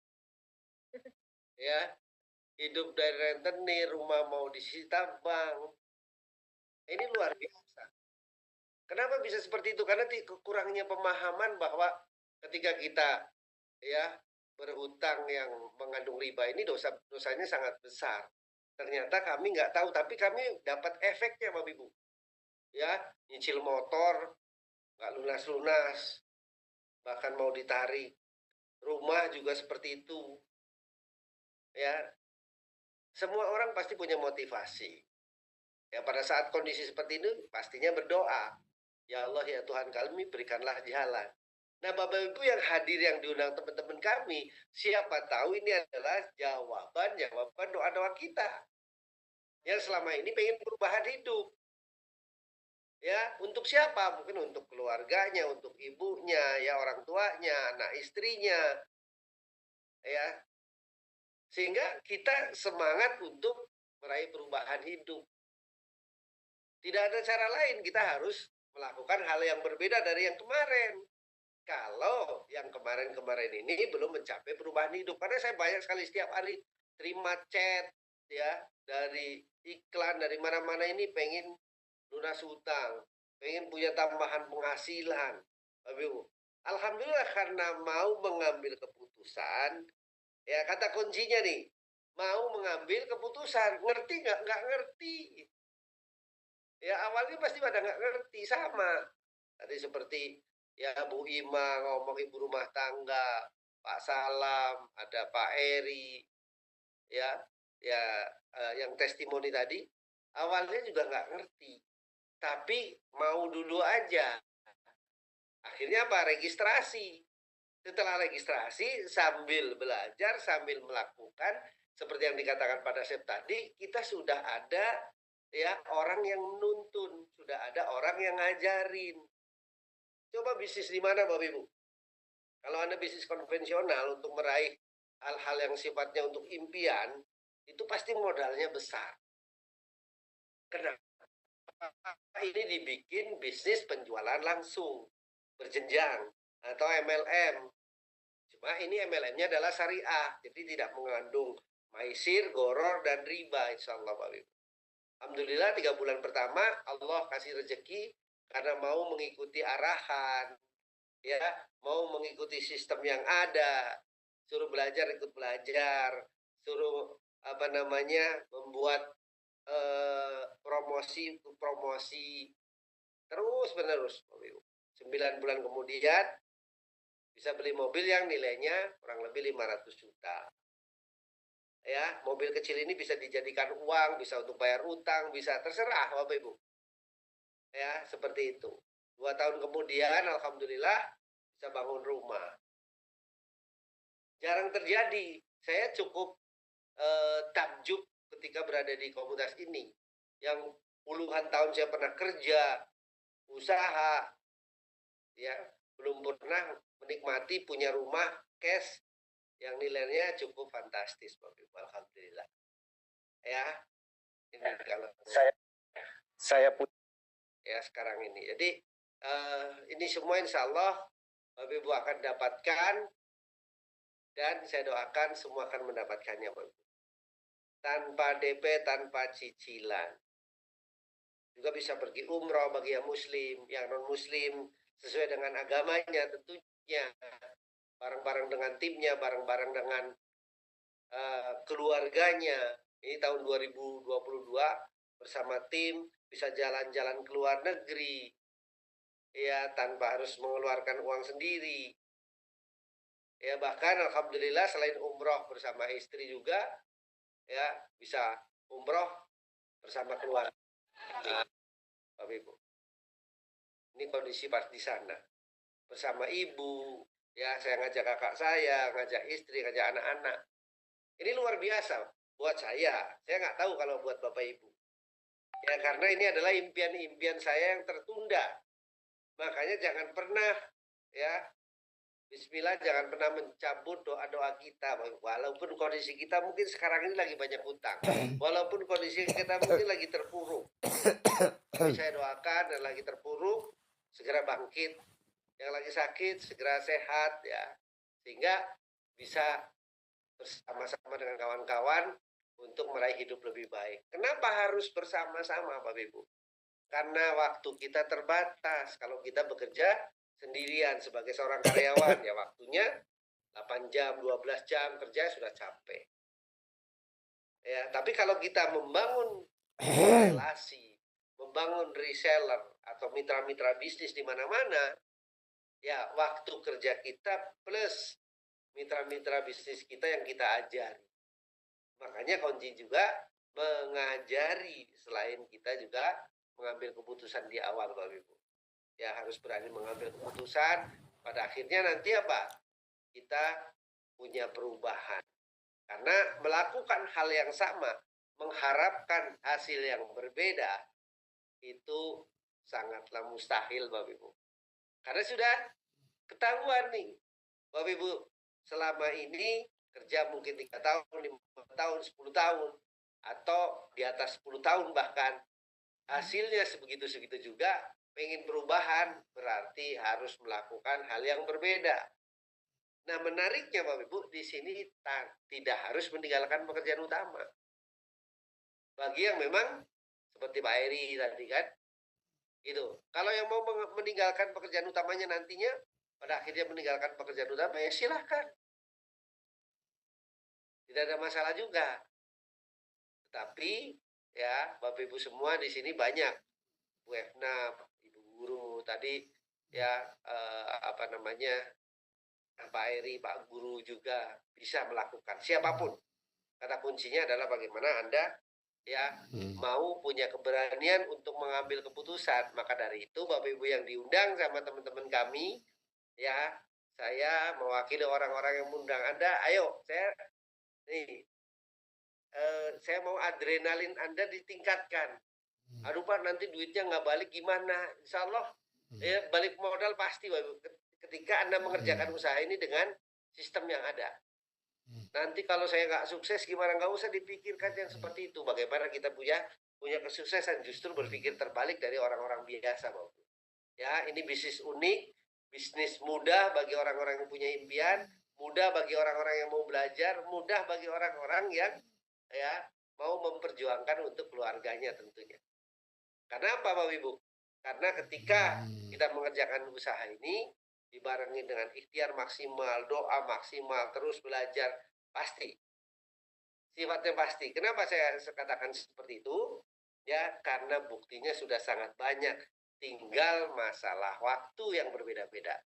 E: Ya, hidup dari rentenir, rumah mau disita bank. Ini luar biasa. Kenapa bisa seperti itu? Karena kurangnya pemahaman bahwa ketika kita ya berhutang yang mengandung riba ini dosanya sangat besar. Ternyata kami nggak tahu, tapi kami dapat efeknya Bapak Ibu. Ya, nyicil motor, nggak lunas-lunas, bahkan mau ditarik. Rumah juga seperti itu. Ya, semua orang pasti punya motivasi. Ya, pada saat kondisi seperti ini, pastinya berdoa. Ya Allah, ya Tuhan kami, berikanlah jalan. Nah, Bapak Ibu yang hadir, yang diundang teman-teman kami, siapa tahu ini adalah jawaban doa-doa kita. Yang selama ini pengen perubahan hidup. Ya, untuk siapa? Mungkin untuk keluarganya, untuk ibunya, ya orang tuanya, anak istrinya. Ya. Sehingga kita semangat untuk meraih perubahan hidup. Tidak ada cara lain, kita harus melakukan hal yang berbeda dari yang kemarin. Kalau yang kemarin-kemarin ini belum mencapai perubahan hidup. Karena saya banyak sekali setiap hari terima chat ya dari iklan dari mana-mana ini pengen lunas hutang, pengen punya tambahan penghasilan. Alhamdulillah karena mau mengambil keputusan, ya kata kuncinya nih, mau mengambil keputusan, ngerti nggak? Nggak ngerti. Ya awalnya pasti pada nggak ngerti, sama. Tadi seperti ya Bu Ima ngomong ibu rumah tangga, Pak Salam, ada Pak Eri, ya yang testimoni tadi, awalnya juga nggak ngerti. Tapi mau dulu aja. Akhirnya apa? Registrasi. Setelah registrasi, sambil belajar, sambil melakukan, seperti yang dikatakan pada Sep tadi, kita sudah ada ya orang yang menuntun, sudah ada orang yang ngajarin. Coba bisnis di mana Bapak Ibu? Kalau Anda bisnis konvensional untuk meraih hal-hal yang sifatnya untuk impian, itu pasti modalnya besar. Kenapa? Ini dibikin bisnis penjualan langsung, berjenjang, atau MLM. Cuma ini MLM-nya adalah syariah, jadi tidak mengandung maisir, goror, dan riba, insya Allah Bapak Ibu. Alhamdulillah 3 bulan pertama Allah kasih rezeki karena mau mengikuti arahan, ya, mau mengikuti sistem yang ada, suruh belajar ikut belajar, suruh membuat promosi terus menerus. 9 bulan kemudian bisa beli mobil yang nilainya kurang lebih 500 juta. Ya, mobil kecil ini bisa dijadikan uang, bisa untuk bayar utang, bisa terserah Bapak Ibu. Ya, seperti itu. 2 tahun kemudian alhamdulillah bisa bangun rumah. Jarang terjadi. Saya cukup takjub ketika berada di komunitas ini. Yang puluhan tahun saya pernah kerja, usaha, ya, belum pernah menikmati punya rumah cash yang nilainya cukup fantastis, Bapak Ibu. Alhamdulillah. Ya, ini kalau saya pun ya sekarang ini. Jadi ini semua insya Allah Bapak Ibu akan dapatkan dan saya doakan semua akan mendapatkannya, Bapak Ibu. Tanpa DP, tanpa cicilan. Juga bisa pergi umroh bagi yang muslim, yang non muslim sesuai dengan agamanya tentunya. Bareng-bareng dengan timnya, bareng-bareng dengan keluarganya, Ini tahun 2022 bersama tim bisa jalan-jalan ke luar negeri, ya tanpa harus mengeluarkan uang sendiri. Ya bahkan alhamdulillah selain umroh bersama istri juga, ya bisa umroh bersama keluarga. Bapak Ibu, ini kondisi pas di sana bersama ibu, ya saya ngajak kakak saya, ngajak istri, ngajak anak-anak. Ini luar biasa buat saya nggak tahu kalau buat Bapak Ibu. Ya karena ini adalah impian-impian saya yang tertunda. Makanya jangan pernah, ya Bismillah, jangan pernah mencabut doa-doa kita. Walaupun kondisi kita mungkin sekarang ini lagi banyak utang. Walaupun kondisi kita mungkin lagi terpuruk. Tapi saya doakan dan lagi terpuruk, segera bangkit. Yang lagi sakit, segera sehat, ya. Sehingga bisa bersama-sama dengan kawan-kawan untuk meraih hidup lebih baik. Kenapa harus bersama-sama, Bapak Ibu? Karena waktu kita terbatas. Kalau kita bekerja sendirian sebagai seorang karyawan, ya waktunya 8 jam, 12 jam kerja sudah capek. Ya, tapi kalau kita membangun relasi, membangun reseller atau mitra-mitra bisnis di mana-mana, ya waktu kerja kita plus mitra-mitra bisnis kita yang kita ajari. Makanya kunci juga mengajari, selain kita juga mengambil keputusan di awal, Bapak Ibu. Ya harus berani mengambil keputusan, pada akhirnya nanti apa? Kita punya perubahan. Karena melakukan hal yang sama, mengharapkan hasil yang berbeda, itu sangatlah mustahil, Bapak Ibu. Karena sudah ketahuan nih, Bapak Ibu, selama ini kerja mungkin 3 tahun, 5 tahun, 10 tahun, atau di atas 10 tahun bahkan, hasilnya sebegitu-segitu juga, pengen perubahan, berarti harus melakukan hal yang berbeda. Nah, menariknya Bapak Ibu, di sini tidak harus meninggalkan pekerjaan utama. Bagi yang memang seperti Pak Eri tadi kan, itu. Kalau yang mau meninggalkan pekerjaan utamanya nantinya, pada akhirnya meninggalkan pekerjaan utama, ya silahkan. Tidak ada masalah juga. Tetapi, ya Bapak Ibu semua di sini banyak. Bu Efna, Ibu Guru tadi, ya Pak Eri, Pak Guru juga bisa melakukan, siapapun. Kata kuncinya adalah bagaimana Anda ya mau punya keberanian untuk mengambil keputusan. Maka dari itu Bapak Ibu yang diundang sama teman-teman kami, ya saya mewakili orang-orang yang mengundang Anda, ayo saya mau adrenalin Anda ditingkatkan. Aduh Pak, nanti duitnya nggak balik gimana? Insya Allah ya, balik modal pasti Bapak. Ketika Anda mengerjakan usaha ini dengan sistem yang ada. Nanti kalau saya nggak sukses gimana? Nggak usah dipikirkan yang seperti itu. Bagaimana kita punya kesuksesan, justru berpikir terbalik dari orang-orang biasa, Bapak. Ya, ini bisnis unik, bisnis mudah bagi orang-orang yang punya impian, mudah bagi orang-orang yang mau belajar, mudah bagi orang-orang yang ya mau memperjuangkan untuk keluarganya tentunya. Karena apa, Bapak Ibu? Karena ketika kita mengerjakan usaha ini dibarengi dengan ikhtiar maksimal, doa maksimal, terus belajar, pasti. Sifatnya pasti. Kenapa saya katakan seperti itu? Ya, karena buktinya sudah sangat banyak. Tinggal masalah waktu yang berbeda-beda.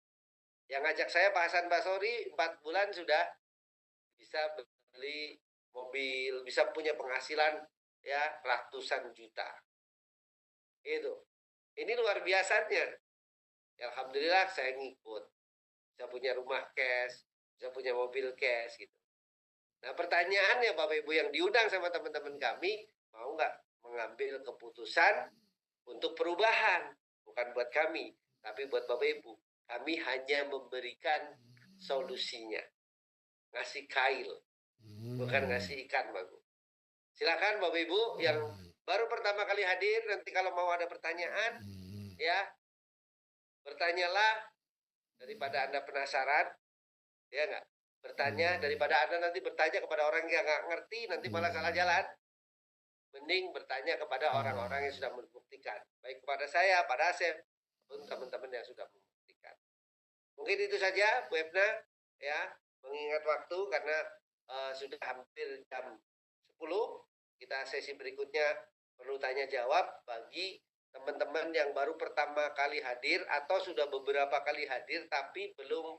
E: Yang ngajak saya Pak Hasan Basori 4 bulan sudah bisa beli mobil, bisa punya penghasilan ya ratusan juta. Itu. Ini luar biasanya. Ya, alhamdulillah saya ngikut. Saya punya rumah cash, saya punya mobil cash gitu. Nah, pertanyaannya Bapak Ibu yang diundang sama teman-teman kami, mau nggak mengambil keputusan untuk perubahan? Bukan buat kami, tapi buat Bapak Ibu. Kami hanya memberikan solusinya. Ngasih kail, bukan ngasih ikan, Bapak Ibu. Silakan Bapak Ibu yang baru pertama kali hadir, nanti kalau mau ada pertanyaan, ya bertanyalah daripada Anda penasaran, ya nggak? Bertanya daripada Anda nanti bertanya kepada orang yang nggak ngerti, nanti malah salah jalan. Mending bertanya kepada orang-orang yang sudah membuktikan, baik kepada saya, pada Asep, pun teman-teman yang sudah membuktikan. Mungkin itu saja, Bu Efna, ya, mengingat waktu karena sudah hampir jam 10. kita sesi berikutnya perlu tanya jawab bagi teman-teman yang baru pertama kali hadir atau sudah beberapa kali hadir tapi belum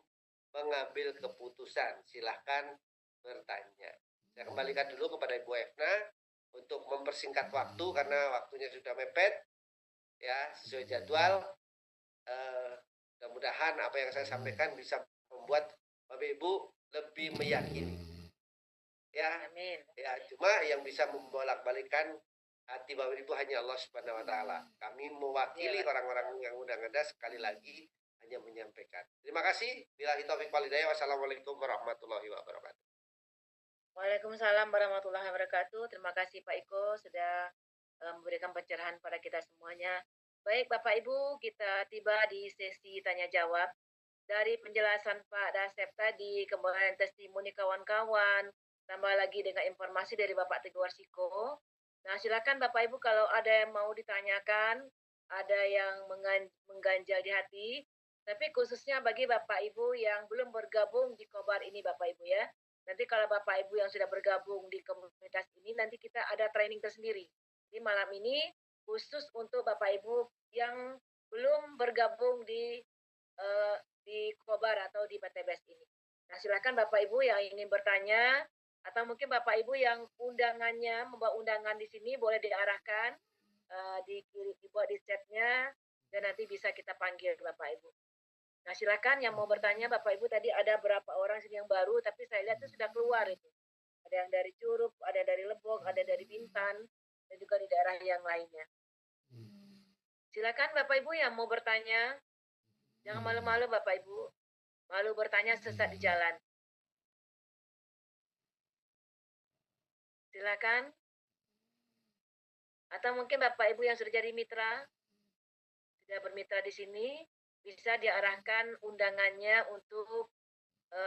E: mengambil keputusan. Silahkan bertanya. Saya kembalikan dulu kepada Ibu Efna untuk mempersingkat waktu karena waktunya sudah mepet ya, sesuai jadwal. Mudah-mudahan apa yang saya sampaikan bisa membuat Bapak Ibu lebih meyakini. Ya,
B: Amin.
E: Ya, cuma yang bisa membolak-balikan hati Bapak Ibu hanya Allah Subhanahu wa taala. Kami mewakili orang-orang yang udah ada sekali lagi hanya menyampaikan. Terima kasih. Billahi taufiq wal hidayah. Wassalamualaikum warahmatullahi wabarakatuh.
B: Waalaikumsalam warahmatullahi wabarakatuh. Terima kasih Pak Iko sudah memberikan pencerahan pada kita semuanya. Baik Bapak Ibu, kita tiba di sesi tanya jawab. Dari penjelasan Pak Dasep tadi, kemudian testimoni kawan-kawan, tambah lagi dengan informasi dari Bapak Teguh Warsiko. Nah, silakan Bapak Ibu kalau ada yang mau ditanyakan, ada yang mengganjal di hati, tapi khususnya bagi Bapak Ibu yang belum bergabung di Kobar ini Bapak Ibu ya. Nanti kalau Bapak Ibu yang sudah bergabung di komunitas ini, nanti kita ada training tersendiri. Jadi malam ini khusus untuk Bapak Ibu yang belum bergabung di Kobar atau di PTBS ini. Nah, silakan Bapak Ibu yang ingin bertanya atau mungkin Bapak Ibu yang undangannya membawa undangan di sini boleh diarahkan dibuat di chatnya dan nanti bisa kita panggil Bapak Ibu. Nah, silakan yang mau bertanya Bapak Ibu, tadi ada berapa orang sini yang baru tapi saya lihat itu sudah keluar itu. Ada yang dari Curup, ada dari Lebok, ada dari Bintan dan juga di daerah yang lainnya. Silakan Bapak Ibu yang mau bertanya. Jangan malu-malu Bapak Ibu. Malu bertanya sesat di jalan. Silakan. Atau mungkin Bapak Ibu yang sudah jadi mitra, sudah bermitra di sini, bisa diarahkan undangannya untuk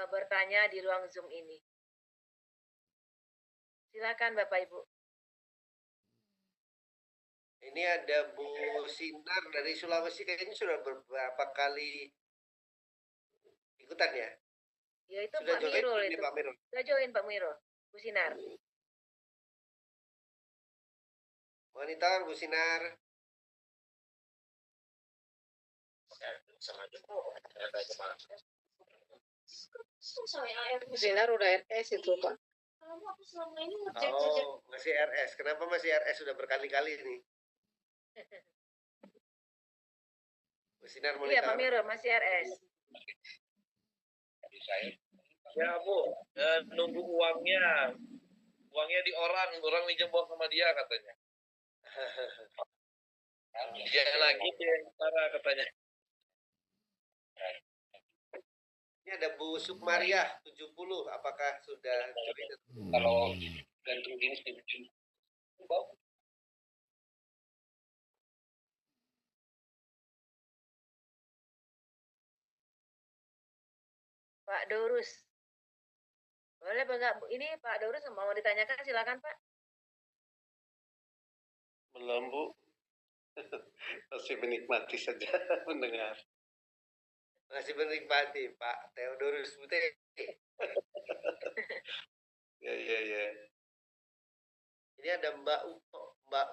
B: bertanya di ruang Zoom ini. Silakan Bapak Ibu.
E: Ini ada Bu Sinar dari Sulawesi, kayaknya sudah beberapa kali ikutan ya?
B: Ya itu
E: sudah
B: Pak Mirul
E: itu. Pak Mirul.
B: Sudah join Pak Mirul. Bu Sinar.
E: Monitor Bu Sinar.
F: Bu Sinar udah RS itu Pak.
E: Oh, masih RS. Kenapa masih RS? Sudah berkali-kali nih. Bu Sinar monitor.
B: Iya Pak Mirul masih RS.
G: Ya Bu, nunggu uangnya. Uangnya di orang dijebol sama dia katanya. Dia lagi dia cara katanya.
E: Ini ada Bu Sukmaria 70, apakah sudah join?
G: Kalau gantung gini sih.
B: Pak Dorus. Boleh enggak Bu? Ini Pak Dorus mau ditanyakan silakan Pak.
H: Belum Bu. Masih menikmati saja mendengar.
E: Masih menikmati Pak Theodorus Putih.
H: Ya.
E: Ini ada Mbak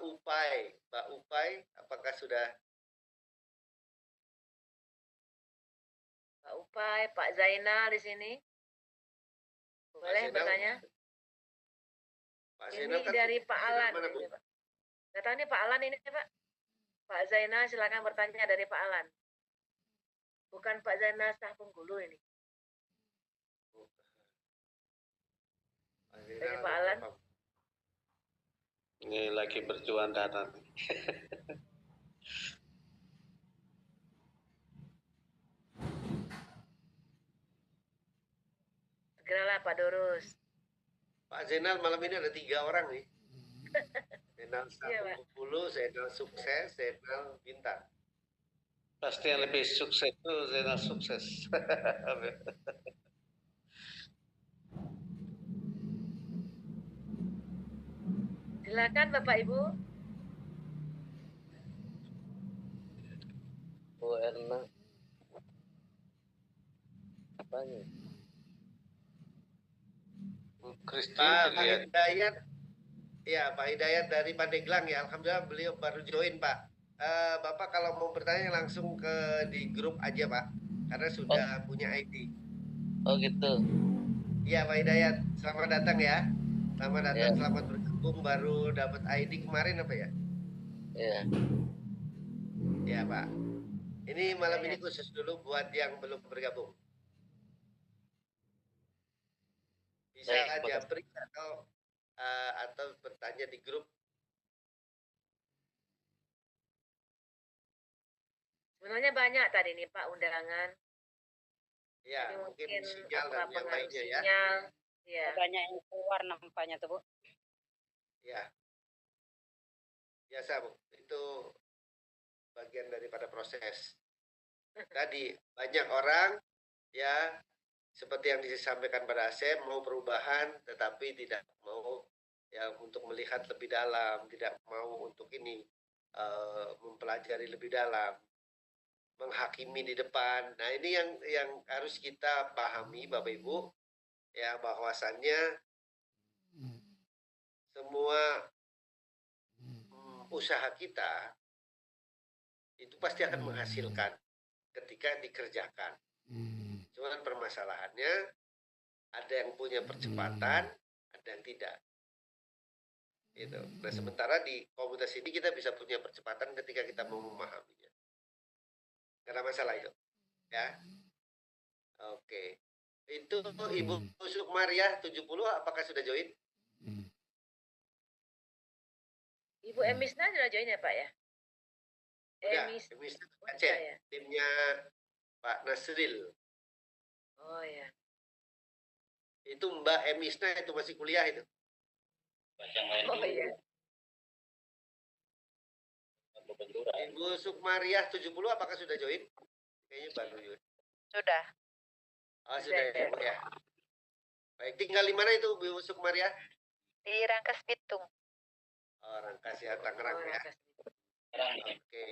E: Upai. Mbak Upai, apakah sudah?
B: Pak Upai, Pak Zainal di sini. Boleh bertanya?
E: Pak
B: Ini
E: Zainal kan
B: dari Pak Alan.
E: mana, Bu?
B: Nggak tahu nih Pak Alan ini Pak. Pak Zainal silakan bertanya dari Pak Alan. Bukan Pak Zainal Sah Penggulu ini. Dari Pak Alan.
H: Ini lagi berjuang dana.
B: Segeralah Pak Dorus.
E: Pak Zainal malam ini ada 3 orang nih. Zainal Sapulu, Zainal Sukses, Zainal Bintang.
H: Pasti yang lebih sukses itu Zainal Sukses.
B: Silakan Bapak Ibu.
I: Bu Erna. Apanya?
H: Kristi
E: Pak Hidayat. Ya, Pak Hidayat dari Pandeglang ya. Alhamdulillah beliau baru join, Pak. Bapak kalau mau bertanya langsung di grup aja, Pak. Karena sudah punya ID.
H: Oh gitu.
E: Iya, Pak Hidayat. Selamat datang ya. Selamat datang,
H: Ya.
E: selamat bergabung. Baru dapat ID kemarin apa ya?
H: Ya.
E: Ya, Pak. Ini malam ini khusus dulu buat yang belum bergabung. Bisa
H: Baik,
E: japri atau bertanya di grup.
B: Sebenarnya banyak tadi nih Pak undangan.
E: Ya,
B: Jadi
E: mungkin
B: mungkin
E: sinyal
B: apa
E: dan yang
B: pengaruh
E: lainnya ya.
B: sinyal. Ya.
D: Banyak yang keluar nampaknya tuh, Bu.
E: Ya. Biasa, Bu. Itu bagian daripada proses. Tadi banyak orang ya seperti yang disampaikan pada Asep mau perubahan tetapi tidak mau ya untuk melihat lebih dalam, tidak mau untuk ini mempelajari lebih dalam, menghakimi di depan. Nah, ini yang harus kita pahami Bapak Ibu ya bahwasannya semua usaha kita itu pasti akan menghasilkan ketika dikerjakan. Cuman permasalahannya ada yang punya percepatan, ada yang tidak. Gitu. Nah, sementara di komunitas ini kita bisa punya percepatan ketika kita mau memahaminya. Gak ada masalah itu. Ya. Oke. Itu Ibu Sukmaria 70 apakah sudah join?
B: Ibu Emisna sudah join ya Pak ya?
E: Udah, Emisna Aceh, ya? Timnya Pak Nasril.
B: Oh ya.
E: Itu Mbak Emisna itu masih kuliah itu.
B: Oh iya.
E: Ibu Sukmaria 70 apakah sudah join? Kayaknya baru join.
D: Sudah.
E: Oh, sudah ya, Bu ya. Baik, tinggal di mana itu Bu Sukmaria?
D: Di Rangkas Bitung.
E: Oh, Rangkas ya, Tangerang ya. Oke.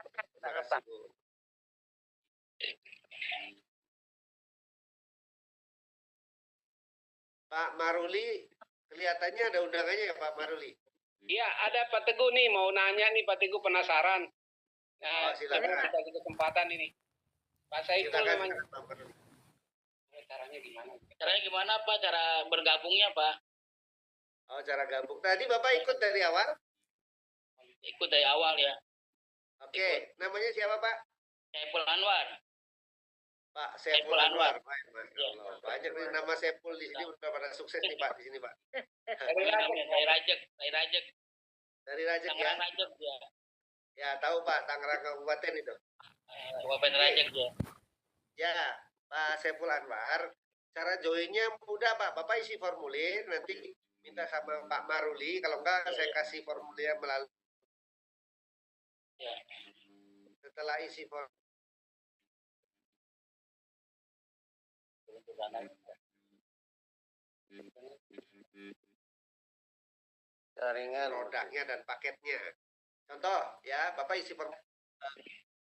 E: Terima kasih, Bu. Pak Maruli, kelihatannya ada undangannya ya Pak Maruli?
J: Iya, ada Pak Teguh nih, mau nanya nih Pak Teguh penasaran. Nah,
E: silakan.
J: Kita kasih kesempatan ini. Pak Saiful namanya.
G: Caranya gimana? Caranya gimana Pak? Cara bergabungnya Pak?
E: Oh, cara gabung. Tadi Bapak ikut dari awal?
G: Ikut dari awal ya.
E: Oke, namanya siapa Pak?
G: Saiful Anwar.
E: Pak Saiful Anwar. Banyak nih nama Saiful di sini udah pada sukses nih Pak di sini Pak.
G: Dari Rajek.
E: Dari Rajek ya?
G: Rajek ya.
E: Ya, tahu Pak, Tangerang Kabupaten itu.
G: Kabupaten Rajek ya.
E: Ya, Pak Saiful Anwar. Cara joinnya mudah Pak. Bapak isi formulir, nanti minta sama Pak Maruli. Kalau enggak, saya kasih formulir melalui.
G: Ya.
E: Setelah isi formulir.
H: Jaringan
E: produknya dan paketnya. Contoh ya, Bapak isi formulir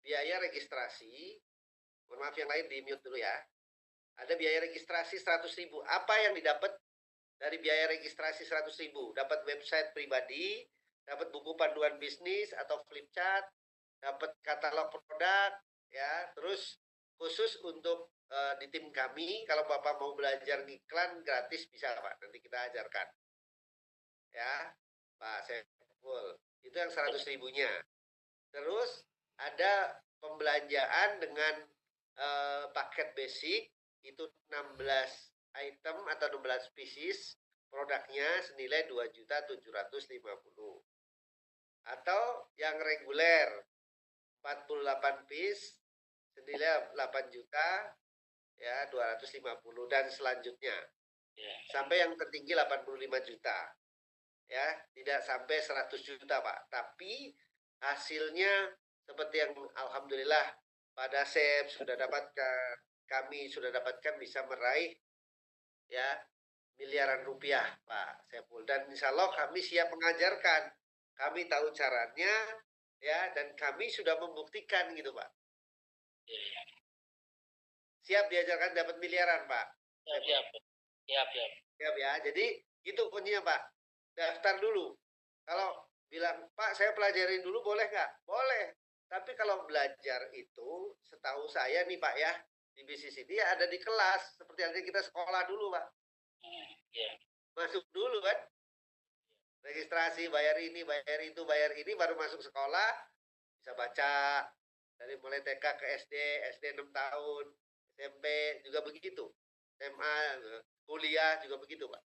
E: biaya registrasi. Mohon maaf yang lain di mute dulu ya. Ada biaya registrasi 100.000. Apa yang didapat dari biaya registrasi 100.000? Dapat website pribadi, dapat buku panduan bisnis atau flipchart, dapat katalog produk, ya. Terus khusus untuk di tim kami, kalau Bapak mau belajar iklan gratis bisa Pak, nanti kita ajarkan. Ya, Pak Saiful. Itu yang 100.000-nya. Terus ada pembelanjaan dengan paket basic itu 16 item atau 16 pieces produknya senilai 2.750.000. Atau yang reguler 48 piece senilai 8 juta ya 250 dan selanjutnya. Sampai yang tertinggi 85 juta. Ya, tidak sampai 100 juta, Pak. Tapi hasilnya seperti yang alhamdulillah pada Asep sudah dapatkan, kami sudah dapatkan bisa meraih ya miliaran rupiah Pak Saiful, dan insya Allah kami siap mengajarkan, kami tahu caranya ya, dan kami sudah membuktikan gitu Pak. Siap diajarkan dapat miliaran Pak.
G: Siap ya, jadi
E: gitu kuncinya Pak. daftar dulu. Kalau bilang, Pak saya pelajarin dulu boleh nggak? Boleh. Tapi kalau belajar itu, setahu saya nih Pak ya, di bisnis ini ada di kelas. Seperti nanti kita sekolah dulu Pak. Masuk dulu kan. Registrasi, bayar ini, bayar ini, baru masuk sekolah. Bisa baca. Dari mulai TK ke SD, SD 6 tahun. SMP juga begitu. SMA, kuliah juga begitu Pak.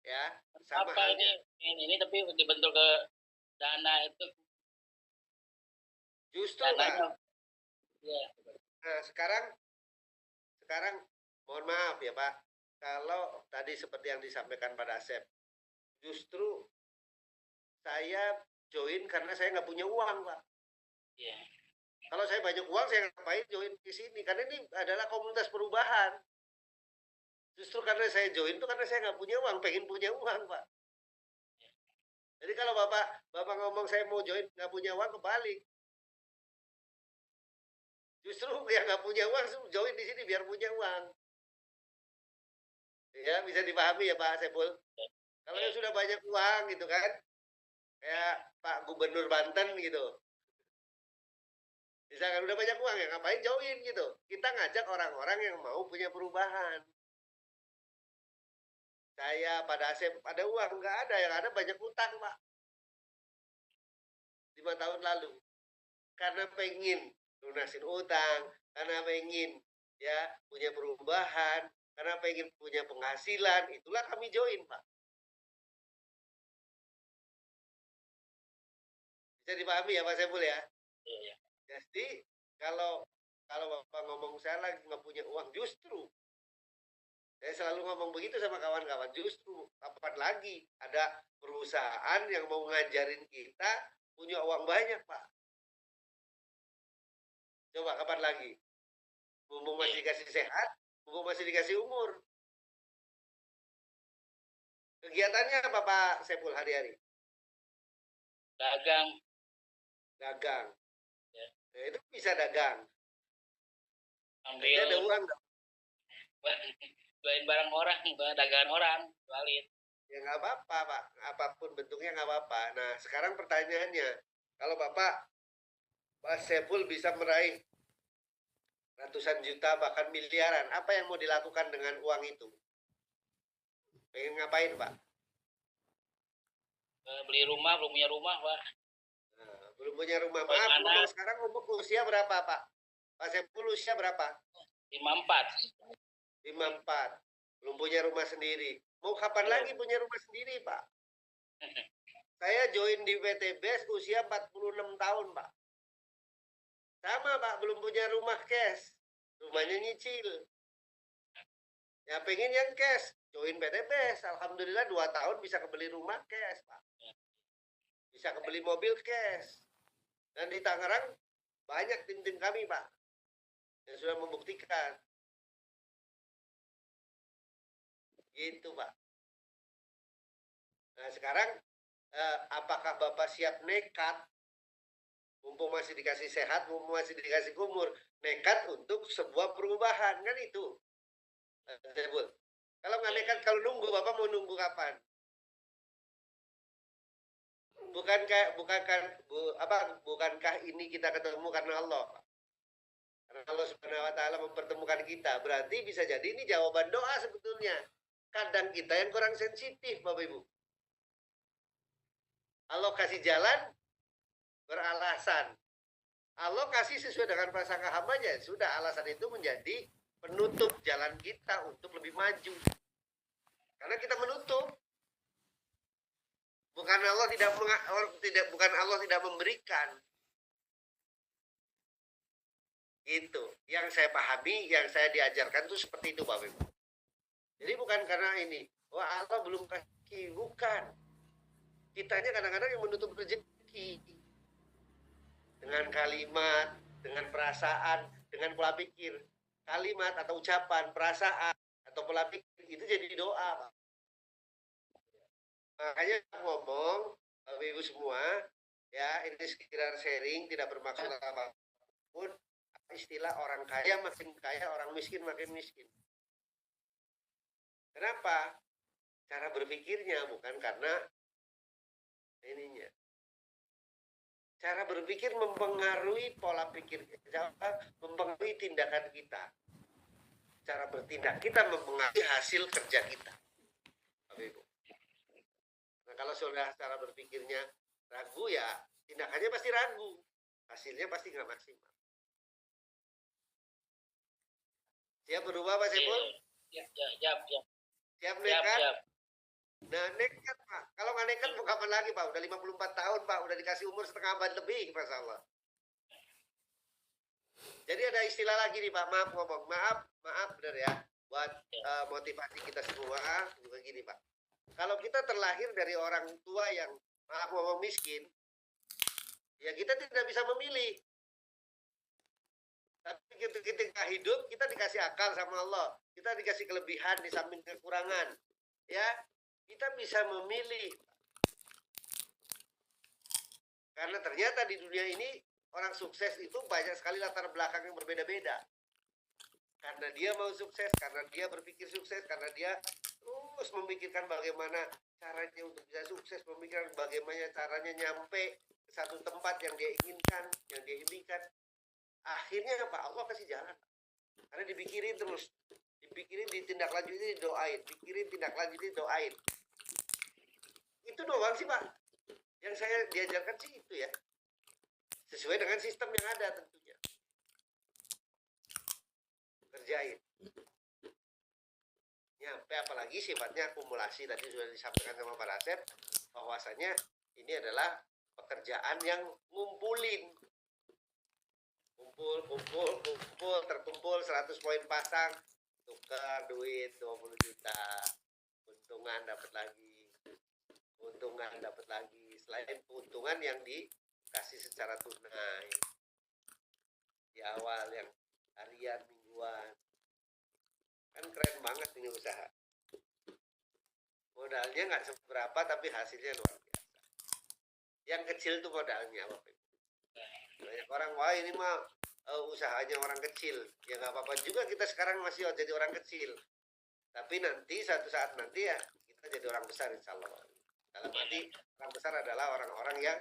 E: Ya, sama
K: apa
E: halnya.
K: ini tapi dibentuk ke dana itu
E: Justru
K: dananya,
E: Pak. Ya. Nah, sekarang mohon maaf ya Pak, kalau tadi seperti yang disampaikan Pak Dasep, justru saya join karena saya nggak punya uang Pak.
K: Iya.
E: Kalau saya banyak uang, saya ngapain join di sini? Karena ini adalah komunitas perubahan. Justru karena saya join itu karena saya nggak punya uang, pengen punya uang Pak. Jadi kalau Bapak ngomong saya mau join nggak punya uang, kebalik. Justru yang nggak punya uang join di sini biar punya uang. Ya bisa dipahami ya Pak Sepul. Kalau yang sudah banyak uang gitu kan, kayak Pak Gubernur Banten gitu. Misalkan udah banyak uang ya ngapain join gitu. Kita ngajak orang-orang yang mau punya perubahan. Saya pada Asep ada uang nggak ada, yang ada banyak utang Pak. 5 tahun lalu. Karena pengen lunasin utang, karena pengen ya punya perubahan, karena pengen punya penghasilan, itulah kami join Pak. Bisa dipahami ya Pak Sepul ya?
K: Iya.
E: Jadi kalau Bapak ngomong saya lagi nggak punya uang, justru saya selalu ngomong begitu sama kawan-kawan, justru kapan lagi ada perusahaan yang mau ngajarin kita punya uang banyak Pak. Coba kapan lagi? Mumpung masih dikasih sehat, mumpung masih dikasih umur. Kegiatannya apa Pak Sepul hari-hari?
K: Dagang.
E: Ya. Nah, itu bisa dagang.
K: Ambil.
E: Ada uang nggak?
K: Jualin barang orang, dagangan orang, jualin.
E: Ya nggak apa-apa Pak, apapun bentuknya nggak apa-apa. Nah sekarang pertanyaannya, kalau Pak Sepul bisa meraih ratusan juta bahkan miliaran, apa yang mau dilakukan dengan uang itu? Pengen ngapain Pak?
K: Beli rumah, belum punya rumah Pak.
E: Nah, belum punya rumah. Maaf, ngomong sekarang usia berapa Pak? Pak Sepul usia berapa?
K: 54.
E: 54. Belum punya rumah sendiri. Mau kapan lagi punya rumah sendiri Pak? Saya join di PTBS usia 46 tahun Pak. Sama Pak, belum punya rumah cash. Rumahnya nyicil. Ya pengen yang cash. Join PTBS. Alhamdulillah 2 tahun bisa kebeli rumah cash Pak. Bisa kebeli mobil cash. Dan di Tangerang banyak tim-tim kami Pak. Yang sudah membuktikan. Gitu Pak. Nah sekarang apakah Bapak siap nekat? Mumpung masih dikasih sehat, mumpung masih dikasih umur, nekat untuk sebuah perubahan, kan itu. Kalau nggak nekat, kalau nunggu, Bapak mau nunggu kapan? Bukankah ini kita ketemu karena Allah? Karena Allah Subhanahu wa taala mempertemukan kita. Berarti bisa jadi ini jawaban doa sebetulnya. Kadang kita yang kurang sensitif, Bapak Ibu. Allah kasih jalan beralasan. Allah kasih sesuai dengan prasangka hambanya. Sudah alasan itu menjadi penutup jalan kita untuk lebih maju. Karena kita menutup. Bukan Allah tidak memberikan. Itu. Yang saya pahami, yang saya diajarkan itu seperti itu, Bapak Ibu. Jadi bukan karena ini, wah Allah belum kasih, bukan. Kitanya kadang-kadang yang menutup rezeki. Dengan kalimat, dengan perasaan, dengan pola pikir. Kalimat atau ucapan, perasaan, atau pola pikir, itu jadi doa, Pak. Makanya ngomong, Bapak Ibu semua, ya ini sekedar sharing, tidak bermaksud apapun. Istilah orang kaya makin kaya, orang miskin makin miskin. Kenapa? cara berpikirnya, bukan karena ininya. Cara berpikir mempengaruhi pola pikir kita, mempengaruhi tindakan kita. Cara bertindak kita mempengaruhi hasil kerja kita. Bapak Ibu. Nah, kalau sudah cara berpikirnya ragu, ya tindakannya pasti ragu. Hasilnya pasti nggak maksimal. Siap berubah Pak Sepul?
K: Siap.
E: Siap nekat? Nah, nekat Pak. Kalau nggak nekat mau kapan lagi Pak? Udah 54 tahun Pak. Udah dikasih umur setengah abad lebih, Masya Allah. Jadi ada istilah lagi nih Pak. Maaf ngomong. Maaf bener ya. Buat motivasi kita semua. Juga gini Pak. Kalau kita terlahir dari orang tua yang maaf ngomong miskin, ya kita tidak bisa memilih. Tapi ketika hidup, kita dikasih akal sama Allah. Kita dikasih kelebihan di samping kekurangan. Ya, kita bisa memilih. Karena ternyata di dunia ini, orang sukses itu banyak sekali latar belakang yang berbeda-beda. Karena dia mau sukses, karena dia berpikir sukses, karena dia terus memikirkan bagaimana caranya untuk bisa sukses, memikirkan bagaimana caranya nyampe ke satu tempat yang dia inginkan, yang dia impikan. Akhirnya apa? Allah kasih jalan. Karena dipikirin terus. Dipikirin, ditindaklanjuti, doain. Pikirin, tindaklanjuti, doain. Itu doang sih Pak. Yang saya diajarkan sih itu ya. Sesuai dengan sistem yang ada tentunya. Kerjain. Nyampe apalagi sifatnya akumulasi. Tadi sudah disampaikan sama Pak Rasep. Bahwasanya ini adalah pekerjaan yang ngumpulin. Kumpul, terkumpul 100 poin pasang, tukar duit 20 juta, keuntungan dapat lagi, selain keuntungan yang dikasih secara tunai, di awal yang harian, mingguan, kan keren banget ini usaha. Modalnya nggak seberapa tapi hasilnya luar biasa. Yang kecil tuh modalnya Bapak Ibu. Banyak orang, wah ini mah usahanya orang kecil. Ya nggak apa-apa juga kita sekarang masih jadi orang kecil. Tapi nanti satu saat nanti ya kita jadi orang besar insya Allah. Dalam arti orang besar adalah orang-orang yang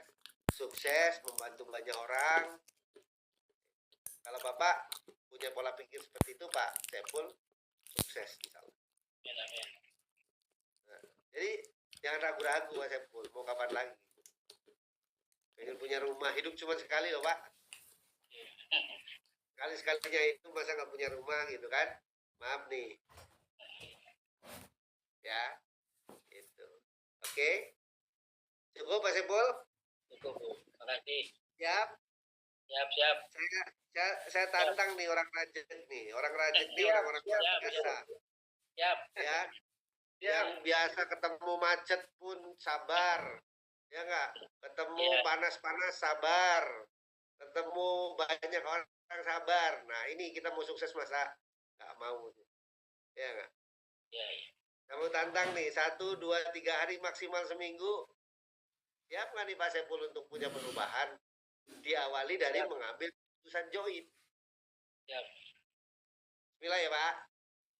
E: sukses, membantu banyak orang. Kalau Bapak punya pola pikir seperti itu Pak Sepul, sukses insya Allah. Nah, jadi jangan ragu-ragu Pak Sepul, mau kapan lagi? Pengen punya rumah, hidup cuma sekali loh Pak. Sekali-sekalinya itu masa nggak punya rumah gitu kan. Maaf nih. Ya, itu. Oke. Cukup Pak Sepul?
K: Cukup, terima kasih.
E: Siap?
K: Siap.
E: Saya tantang nih orang rajin nih. Orang rajin nih orang-orang biasa.
K: Siap.
E: Ya. Yang biasa ketemu macet pun sabar. Ya enggak? Ketemu panas-panas sabar. Ketemu banyak orang sabar. Nah, ini kita mau sukses masa enggak mau. Ya enggak?
K: Iya.
E: Kamu tantang nih 1, 2, 3 hari maksimal seminggu. Siap nggak nih Pak Sepul untuk punya perubahan? Diawali dari mengambil keputusan join.
K: Siap.
E: Bismillah ya Pak.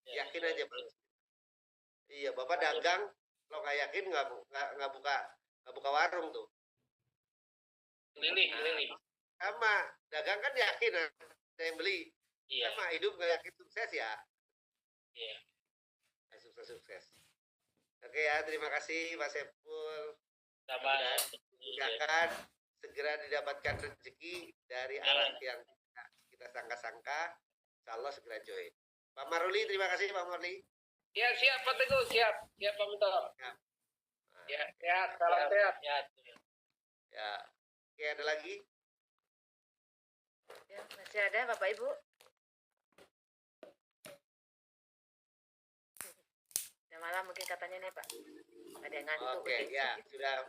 E: Yakin aja Pak. Iya, Bapak dagang, kalau nggak yakin nggak buka warung tuh.
K: Keliling.
E: Sama, dagang kan yakin ada yang beli.
K: Iya.
E: Sama, hidup nggak yakin sukses ya.
K: Iya.
E: Sukses. Oke ya, terima kasih Pak Sepul.
K: Sama.
E: Silakan segera didapatkan rezeki dari arah yang kita sangka-sangka. Insya Allah segera join. Pak Maruli, terima kasih Pak Maruli.
J: Ya, siap Pak Teguh, siap Pak Mentor. Ya, salam sehat.
E: Ya, oke ada lagi?
B: Ya, masih ada Bapak Ibu? Udah malam mungkin katanya nih Pak. Ada yang ngantuk.
E: Oke, ya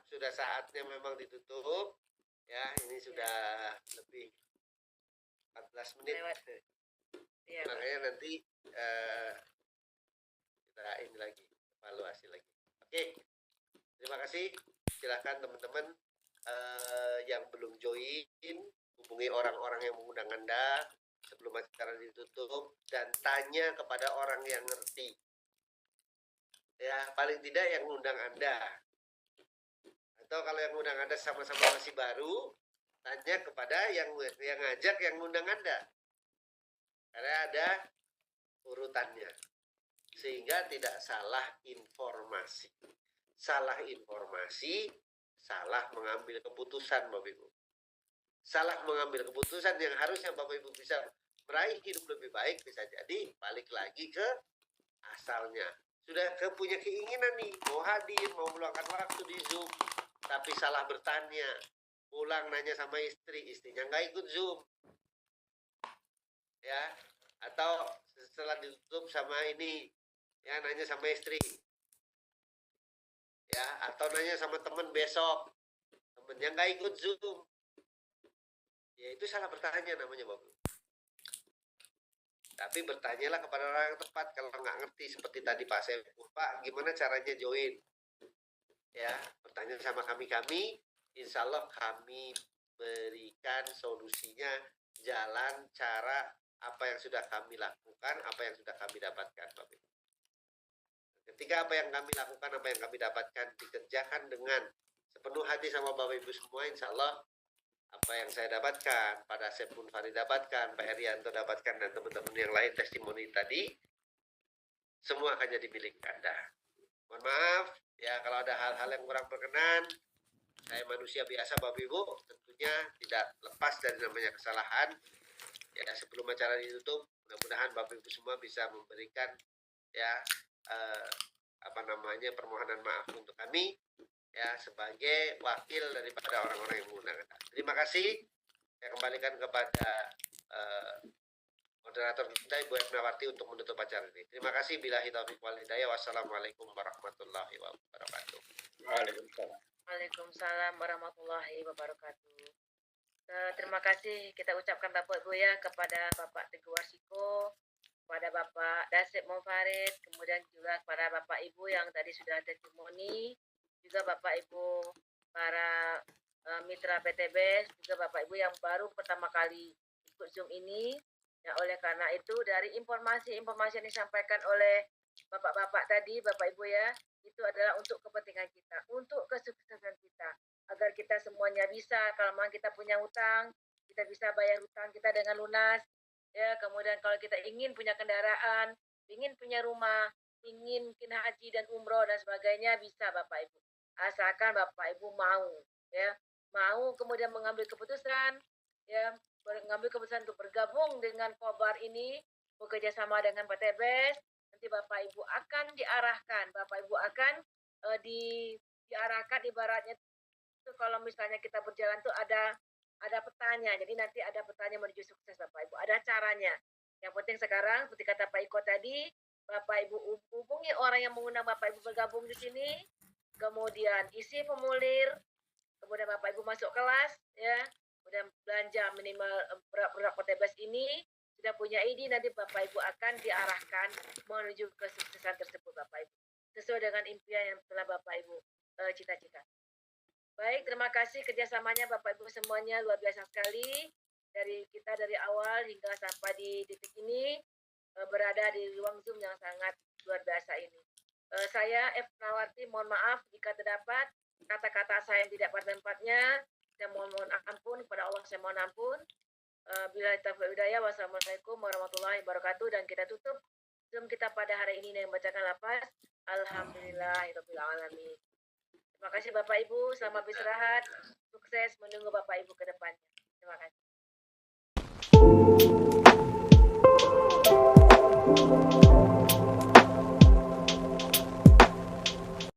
E: sudah saatnya memang ditutup. Ya, ini sudah lebih 14 menit.
B: Ya,
E: makanya nanti kita ini lagi evaluasi lagi. Oke, terima kasih. Silakan teman-teman yang belum join hubungi orang-orang yang mengundang Anda sebelum acara ditutup dan tanya kepada orang yang ngerti. Ya, paling tidak yang ngundang Anda. Atau kalau yang ngundang Anda sama-sama masih baru, tanya kepada yang ngajak yang ngundang Anda. Karena ada urutannya. Sehingga tidak salah informasi. Salah informasi, salah mengambil keputusan, Bapak Ibu. Salah mengambil keputusan yang harusnya Bapak Ibu bisa meraih hidup lebih baik, bisa jadi balik lagi ke asalnya. Sudah punya keinginan nih, mau hadir, mau meluangkan waktu di Zoom, tapi salah bertanya. Pulang nanya sama istri, istrinya nggak ikut Zoom. Ya, atau setelah ditutup sama ini, ya nanya sama istri. Ya, atau nanya sama teman besok, temennya nggak ikut Zoom. Ya itu salah bertanya namanya, Bapak. Tapi bertanyalah kepada orang yang tepat. Kalau nggak ngerti seperti tadi Pak Saiful, Pak gimana caranya join? Ya, bertanya sama kami, insya Allah kami berikan solusinya, jalan, cara, apa yang sudah kami lakukan, apa yang sudah kami dapatkan, Bapak Ibu. Ketika apa yang kami lakukan, apa yang kami dapatkan dikerjakan dengan sepenuh hati sama Bapak Ibu semua, insya Allah apa yang saya dapatkan, Pak Dasep pun Fari dapatkan, Pak Herianto dapatkan, dan teman-teman yang lain testimoni tadi, semua akan jadi milik Anda. Mohon maaf, ya kalau ada hal-hal yang kurang berkenan, saya manusia biasa Bapak Ibu, tentunya tidak lepas dari namanya kesalahan. Ya sebelum acara ditutup, mudah-mudahan Bapak Ibu semua bisa memberikan ya permohonan maaf untuk kami ya sebagai wakil daripada orang-orang yang menggunakan. Terima kasih. Saya kembalikan kepada moderator kita Ibu Ernawati untuk menutup acara ini. Terima kasih. Billahi taufiq wal hidayah. Wassalamualaikum warahmatullahi wabarakatuh.
B: Waalaikumsalam warahmatullahi wabarakatuh. Terima kasih kita ucapkan Bapak Ibu ya kepada Bapak Teguh Warsiko, kepada Bapak Dasep Mofarid, kemudian juga kepada Bapak Ibu yang tadi sudah testimoni, juga Bapak Ibu para mitra PTB, juga Bapak Ibu yang baru pertama kali ikut Zoom ini. Ya, oleh karena itu dari informasi-informasi yang disampaikan oleh Bapak-bapak tadi, Bapak Ibu ya, itu adalah untuk kepentingan kita, untuk kesuksesan kita, agar kita semuanya bisa, kalau memang kita punya hutang, kita bisa bayar hutang kita dengan lunas. Ya, kemudian kalau kita ingin punya kendaraan, ingin punya rumah, ingin mungkin haji dan umroh dan sebagainya, bisa Bapak Ibu. Asalkan Bapak Ibu mau, ya, mau kemudian mengambil keputusan, ya, mengambil keputusan untuk bergabung dengan Kobar ini, bekerja sama dengan PTBS, nanti Bapak Ibu akan diarahkan, Bapak Ibu akan diarahkan ibaratnya itu kalau misalnya kita berjalan tuh ada petanya, jadi nanti ada petanya menuju sukses Bapak Ibu, ada caranya. Yang penting sekarang seperti kata Pak Iko tadi, Bapak Ibu hubungi orang yang mengundang Bapak Ibu bergabung di sini, kemudian isi formulir, kemudian Bapak Ibu masuk kelas, ya, kemudian belanja minimal produk PTBS ini, sudah punya ID, nanti Bapak Ibu akan diarahkan menuju kesuksesan tersebut Bapak Ibu, sesuai dengan impian yang telah Bapak Ibu cita-cita. Baik, terima kasih kerjasamanya Bapak Ibu semuanya, luar biasa sekali. Dari kita dari awal hingga sampai di detik ini berada di ruang Zoom yang sangat luar biasa ini. Saya Ernawati, mohon maaf jika terdapat kata-kata saya yang tidak pada tempatnya. Saya mohon ampun kepada Allah, saya mohon ampun. Bila taufiq hidayah, wassalamualaikum warahmatullahi wabarakatuh. Dan kita tutup Zoom kita pada hari ini dengan membacakan lafaz Alhamdulillahirabbil alamin. Terima kasih Bapak Ibu, selamat beristirahat, sukses menunggu Bapak Ibu ke depannya. Terima kasih.